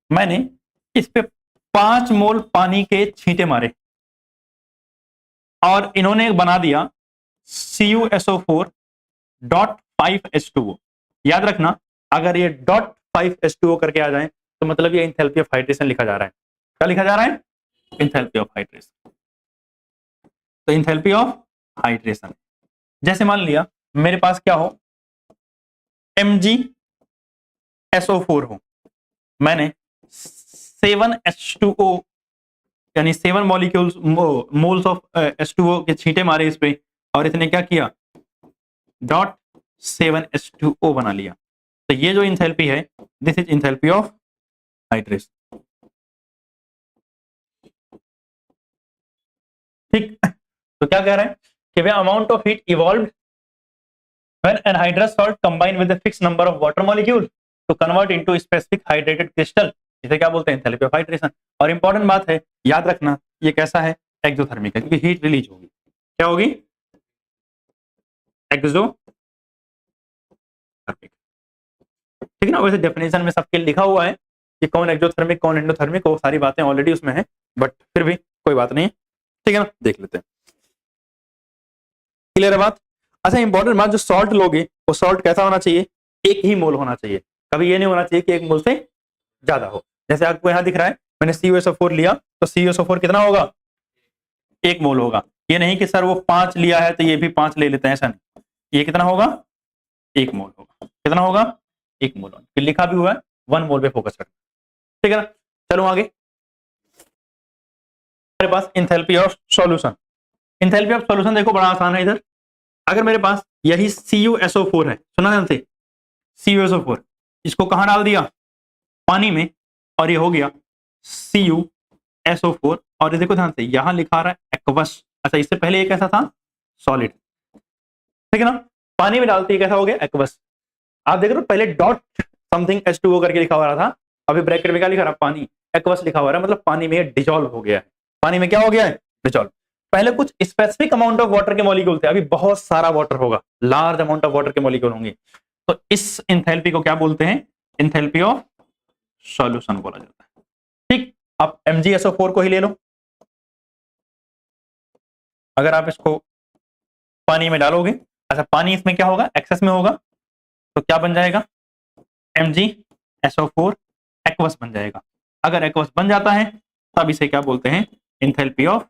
मैंने इस पे 5 मोल पानी के छींटे मारे और इन्होंने बना दिया CuSO4.5H2O। याद रखना, अगर ये .5H2O करके आ जाए तो मतलब ये एंथैल्पी ऑफ हाइड्रेशन लिखा जा रहा है। क्या लिखा जा रहा है? Enthalpy of hydration. तो एंथैल्पी ऑफ हाइड्रेशन, जैसे मान लिया मेरे पास क्या हो, MgSO4 हो, मैंने 7H2O यानी 7 मॉलिक्यूल्स मोल्स ऑफ H2O के छींटे मारे इस पे और इसने क्या किया? .7H2O बना लिया। तो ये जो एंथैल्पी है, this is enthalpy of hydration. ठीक, तो क्या कह रहे हैं कि वे amount of heat evolved when anhydrous salt combine with a fix number of water molecule to convert into specific hydrated crystal, इसे क्या बोलते हैं? Enthalpy of hydration. और इंपॉर्टेंट बात है, याद रखना, ये कैसा है? एक्सोथर्मिक है, क्योंकि हीट रिलीज होगी। क्या होगी? एक्सोथर्मिक। ठीक है ना? वैसे डेफिनेशन में सबके लिखा हुआ है कि कौन एक्सोथर्मिक कौन एंडोथर्मिक, वो सारी बातें ऑलरेडी उसमें है, बट फिर भी कोई बात नहीं है। ठीक है ना? देख लेते हैं। क्लियर है बात? अच्छा, इंपॉर्टेंट बात, जो सॉल्ट लोगे वो सॉल्ट कैसा होना चाहिए? एक ही मोल होना चाहिए। कभी ये नहीं होना चाहिए कि एक मोल से ज्यादा हो। जैसे आपको यहां दिख रहा है, मैंने CuSO4 लिया तो CuSO4 कितना होगा? 1 मोल होगा। ये नहीं कि सर वो 5 लिया है तो ये भी 5 ले लेते हैं, ऐसा नहीं। ये कितना होगा? 1 मोल होगा। कितना होगा? 1 मोल होगा। फिर लिखा भी हुआ है 1 मोल पे फोकस करना। ठीक है ना? चलो आगे। हमारे पास enthalpy of solution. Enthalpy of solution देखो बड़ा आसान है। इधर अगर मेरे पास यही CuSO4 है, सुना ध्यान से, CuSO4, इसको कहां डाल दिया? पानी में, और ये हो गया CuSO4। और ये देखो ध्यान से, यहां लिखा रहा है एक्वस। अच्छा, इससे पहले ये कैसा था? सॉलिड। ठीक है ना? पानी में डालते ही कैसा हो गया? एक्वस। आप देख रहे हो पहले डॉट समथिंग H2O करके लिखा हुआ था, अभी ब्रैकेट में क्या लिखा रहा? पानी। एक्वस लिखा हुआ है, मतलब पानी में डिजॉल्व हो गया है। पानी में क्या हो गया है? डिजॉल्व। पहले कुछ स्पेसिफिक अमाउंट ऑफ वाटर के मॉलिक्यूल थे, अभी बहुत सारा वाटर होगा, लार्ज अमाउंट ऑफ वाटर के मॉलिक्यूल होंगे। तो इस एंथैल्पी को क्या बोलते हैं? एंथैल्पी ऑफ सॉल्यूशन बोला जाता है। ठीक, आप MgSO4 को ही ले लो। अगर आप इसको पानी में डालोगे, अच्छा पानी इसमें क्या होगा? एक्सेस में होगा, तो क्या बन जाएगा? MgSO4 एक्वस बन जाएगा। अगर एक्वस बन जाता है तब इसे क्या बोलते हैं? एंथैल्पी ऑफ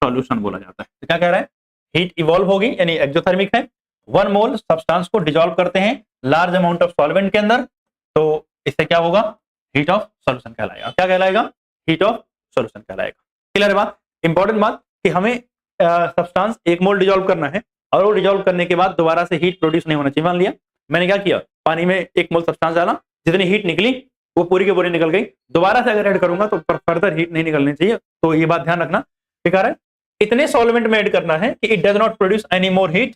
सॉल्यूशन बोला जाता है। तो क्या कह रहा है? हीट इवॉल्व होगी, यानी एक्सोथर्मिक है। 1 मोल सब्सटेंस को डिसॉल्व करते हैं लार्ज अमाउंट ऑफ सॉल्वेंट के अंदर, तो इससे क्या होगा? हीट ऑफ सॉल्यूशन कहलाएगा। क्या कहलाएगा? हीट ऑफ सॉल्यूशन कहलाएगा। क्लियर है बात? इंपॉर्टेंट बात कि हमें सब्सटेंस 1 मोल डिसॉल्व करना है और वो डिसॉल्व करने के बाद दोबारा से हीट प्रोड्यूस नहीं होना चाहिए। मान लिया मैंने क्या किया, पानी में 1 मोल सब्सटेंस डाला, जितनी हीट निकली वो पूरी की पूरी निकल गई। दोबारा से अगर ऐड करूंगा तो फर्दर हीट नहीं निकलनी चाहिए। तो ये बात ध्यान रखना। ठीक है? इतने सॉल्वेंट में ऐड करना है कि it does not produce any more heat,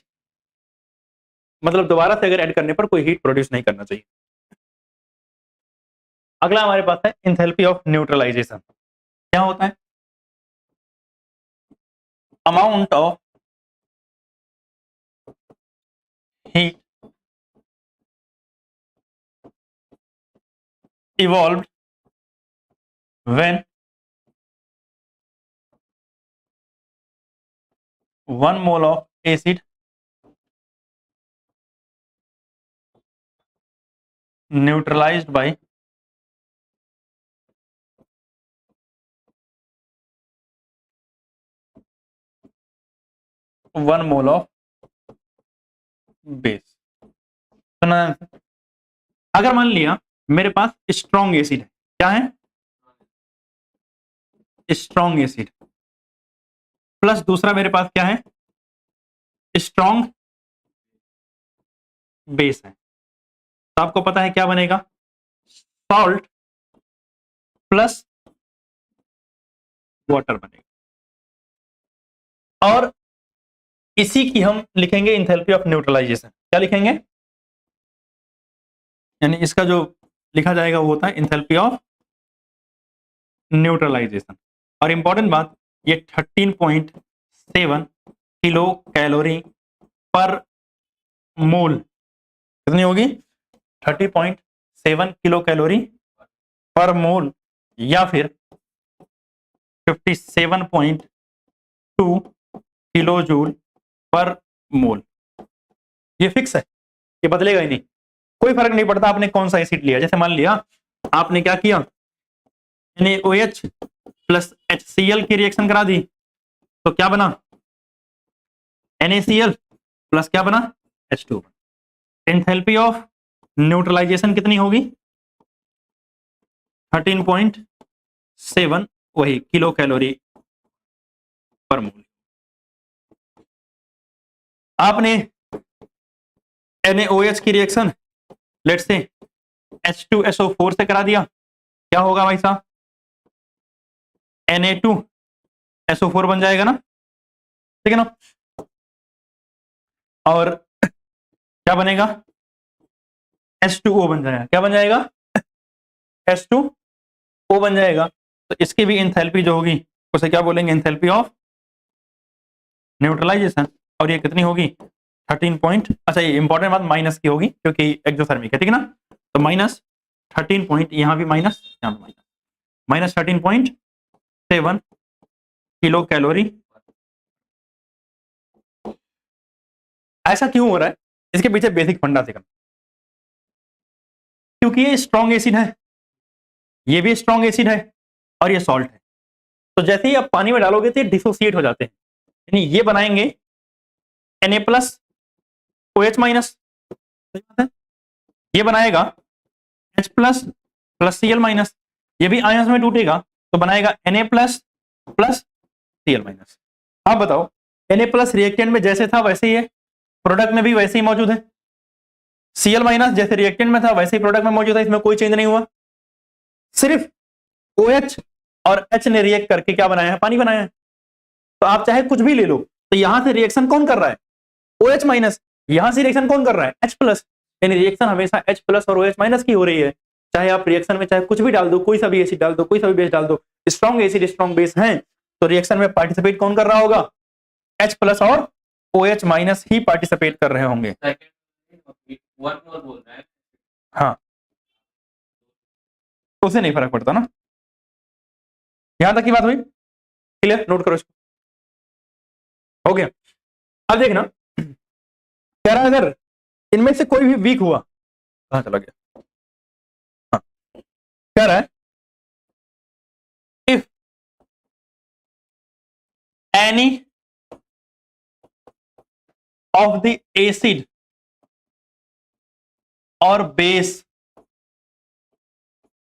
मतलब दोबारा से अगर ऐड करने पर कोई हीट प्रोड्यूस नहीं करना चाहिए। अगला हमारे पास है एंथैल्पी ऑफ न्यूट्रलाइजेशन। क्या होता है? Amount of heat evolved when 1 mole of acid neutralized by 1 mole of base. सुना? अगर मान लिया मेरे पास स्ट्रॉन्ग एसिड है, क्या है? स्ट्रॉन्ग एसिड, प्लस दूसरा मेरे पास क्या है? स्ट्रॉन्ग बेस है। तो आपको पता है क्या बनेगा? सॉल्ट प्लस वाटर बनेगा। और इसी की हम लिखेंगे इंथैल्पी ऑफ न्यूट्रलाइजेशन। क्या लिखेंगे? यानी इसका जो लिखा जाएगा वो होता है इंथैल्पी ऑफ न्यूट्रलाइजेशन। और इंपॉर्टेंट बात, ये 13.7 किलो कैलोरी पर मोल कितनी होगी? 30.7 किलो कैलोरी पर मोल या फिर 57.2 किलो जूल पर मोल। ये फिक्स है, ये बदलेगा ही नहीं, कोई फर्क नहीं पड़ता आपने कौन सा एसिड लिया। जैसे मान लिया आपने क्या किया, NaOH प्लस HCl की रिएक्शन करा दी, तो क्या बना? NaCl प्लस क्या बना? H2। एंथैल्पी ऑफ न्यूट्रलाइजेशन कितनी होगी? 13.7 वही किलो कैलोरी पर मोल। आपने NaOH की रिएक्शन लेट्स से H2SO4 से करा दिया, क्या होगा भाई साहब? Na2SO4 बन जाएगा ना, ठीक है ना? और क्या बनेगा? H2O बन जाएगा। क्या बन जाएगा? H2O बन जाएगा। तो इसकी भी एंथैल्पी जो होगी उसे क्या बोलेंगे? Enthalpy of neutralization. और ये कितनी होगी? 13 पॉइंट, अच्छा ये इंपॉर्टेंट बात माइनस की होगी क्योंकि एक्सोथर्मिक है, ठीक है ना? तो माइनस 13 पॉइंट, यहां भी माइनस, यहां भी माइनस, माइनस 13.7 किलो कैलोरी। ऐसा क्यों हो रहा है? इसके पीछे बेसिक फंडा से करना, क्योंकि ये स्ट्रॉन्ग एसिड है, ये भी स्ट्रॉन्ग एसिड है और ये सॉल्ट है। तो जैसे ही आप पानी में डालोगे तो ये डिसोसिएट हो जाते हैं, यानी ये बनाएंगे Na प्लस OH माइनस, ये बनाएगा H plus plus Cl minus, ये भी आयंस में टूटेगा तो बनाएगा Na plus plus Cl minus. आप बताओ, Na प्लस रिएक्टेंट में जैसे था वैसे ही है, प्रोडक्ट में भी वैसे ही मौजूद है। Cl माइनस जैसे रिएक्टेंट में था वैसे ही प्रोडक्ट में मौजूद है, इसमें कोई चेंज नहीं हुआ। सिर्फ OH और H ने रिएक्ट करके क्या बनाया है? पानी बनाया है। तो आप चाहे कुछ भी ले लो, तो यहां से रिएक्शन कौन कर रहा है? OH minus. यहां से रिएक्शन कौन कर रहा है? H plus. यानी रिएक्शन हमेशा H प्लस और OH माइनस की हो रही है। चाहे आप रिएक्शन में चाहे कुछ भी डाल दो, कोई सा भी एसिड डाल दो, कोई सा भी बेस डाल दो, स्ट्रॉन्ग एसिड स्ट्रॉन्ग बेस है, तो रिएक्शन में पार्टिसिपेट कौन कर रहा होगा? H प्लस और OH माइनस ही पार्टिसिपेट कर रहे होंगे। हाँ, उसे नहीं फर्क पड़ता ना। यहां तक की बात हुई क्लियर? नोट करो इसको, हो गया। अब देखना, कह रहा है अगर इनमें से कोई भी वीक हुआ, कहां चला गया? हाँ, कह रहा है if any of the acid और बेस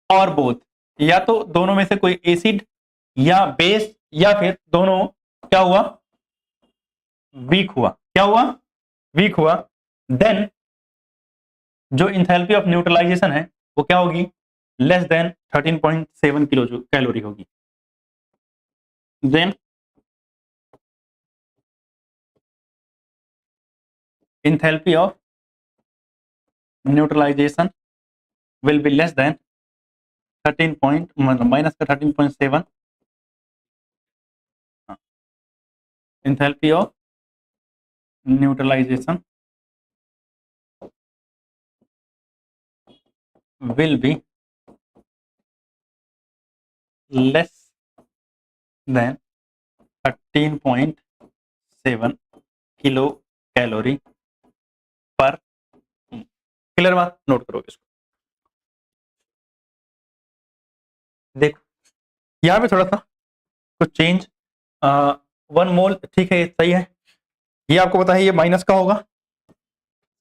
और बोथ, या तो दोनों में से कोई एसिड या बेस या फिर दोनों क्या हुआ? वीक हुआ। क्या हुआ? वीक हुआ। देन जो इंथैल्पी ऑफ न्यूट्रलाइजेशन है वो क्या होगी? लेस देन 13.7 किलो कैलोरी होगी। Then enthalpy of neutralization will be less than 13 point minus 13.7 enthalpy of neutralization will be less than 13.7 kilo calorie पर। क्लियर बात, नोट करोगे इसको। देखो यहाँ पे थोड़ा सा कुछ चेंज, 1 मोल ठीक है, ये सही है। ये आपको पता है ये माइनस का होगा,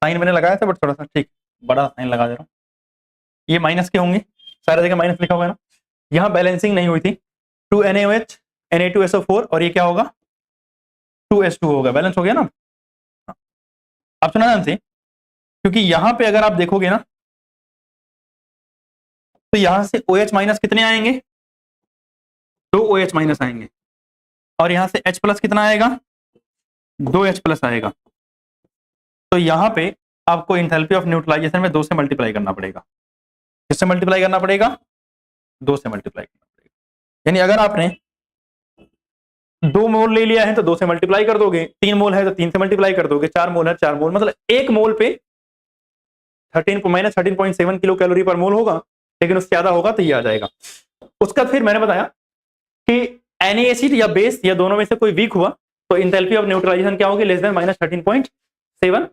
साइन मैंने लगाया था बट थोड़ा सा ठीक बड़ा साइन लगा दे रहा हूँ। ये माइनस के होंगे, सारे जगह माइनस लिखा हुआ है ना। यहाँ बैलेंसिंग नहीं हुई थी, 2 NaOH Na2SO4 और ये क्या होगा 2S2 होगा, बैलेंस हो गया ना। अब सुना ध्यान से, क्योंकि यहाँ पे अगर आप देखोगे ना तो यहां से OH माइनस कितने आएंगे, 2 OH माइनस आएंगे, और यहां से H प्लस कितना आएगा, 2 H प्लस आएगा। तो यहाँ पे आपको इंथैल्पी ऑफ न्यूट्रलाइजेशन में 2 से मल्टीप्लाई करना पड़ेगा। किससे मल्टीप्लाई करना पड़ेगा, 2 से मल्टीप्लाई करना पड़ेगा। यानी अगर आपने 2 मोल ले लिया है तो 2 से मल्टीप्लाई कर दोगे, 3 मोल है तो 3 से मल्टीप्लाई कर दोगे, 4 मोल है 4 मोल, मतलब 1 मोल पे 13.7 किलो कैलोरी पर मोल होगा, लेकिन उससे ज्यादा होगा तो ये आ जाएगा। उसका फिर मैंने बताया कि एनी एसिड या बेस या दोनों में से कोई वीक हुआ तो इंथैल्पी ऑफ न्यूट्रलाइजेशन क्या होगी, लेस देन -13.7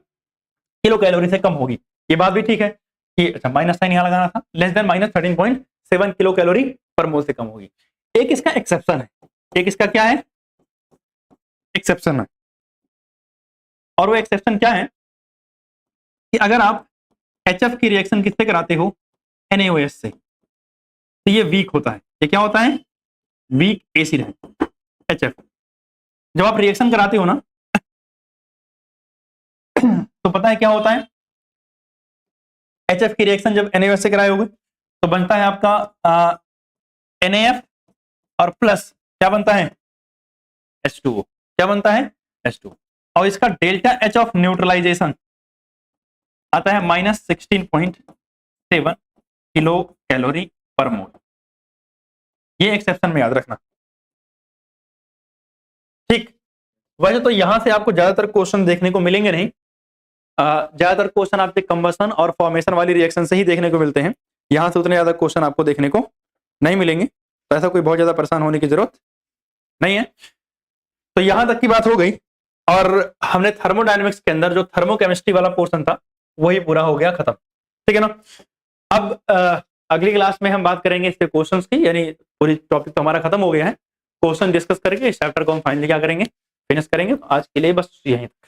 किलो कैलोरी से कम होगी। ये बात भी ठीक है कि अच्छा माइनस साइन यहां लगाना था, लेस देन -13.7 किलो कैलोरी पर मोल से कम होगी। एक इसका एक्सेप्शन है, एक इसका क्या है एक्सेप्शन है, और वो एक्सेप्शन क्या है कि अगर आप HF की रिएक्शन किससे कराते हो, NaOH से, तो ये वीक होता है। ये क्या होता है, वीक एसिड है HF। जब आप रिएक्शन कराते हो ना तो पता है क्या होता है, HF की रिएक्शन जब NaOH से कराए होगे तो बनता है आपका NaF और प्लस क्या बनता है H2O। क्या बनता है H2O, और इसका डेल्टा H ऑफ न्यूट्रलाइजेशन आता है -16.7 किलो कैलोरी पर मोल। ये एक्सेप्शन में याद रखना, ठीक। वैसे तो यहां से आपको ज्यादातर क्वेश्चन देखने को मिलेंगे नहीं, ज्यादातर क्वेश्चन आपके कंबशन और फॉर्मेशन वाली रिएक्शन से ही देखने को मिलते हैं। यहां से उतने ज्यादा क्वेश्चन आपको देखने को नहीं मिलेंगे, तो ऐसा कोई बहुत ज्यादा परेशान होने की जरूरत नहीं है। तो यहां तक की बात हो गई, और हमने थर्मोडायनेमिक्स के अंदर जो थर्मोकेमिस्ट्री वाला पोर्शन था वही पूरा हो गया, खत्म, ठीक है ना। अब अगली क्लास में हम बात करेंगे इसके क्वेश्चंस की, यानी पूरी टॉपिक तो हमारा खत्म हो गया है, क्वेश्चन डिस्कस करके इस चैप्टर को हम फाइनली क्या करेंगे, फिनिश करेंगे। आज के लिए बस यहीं तक।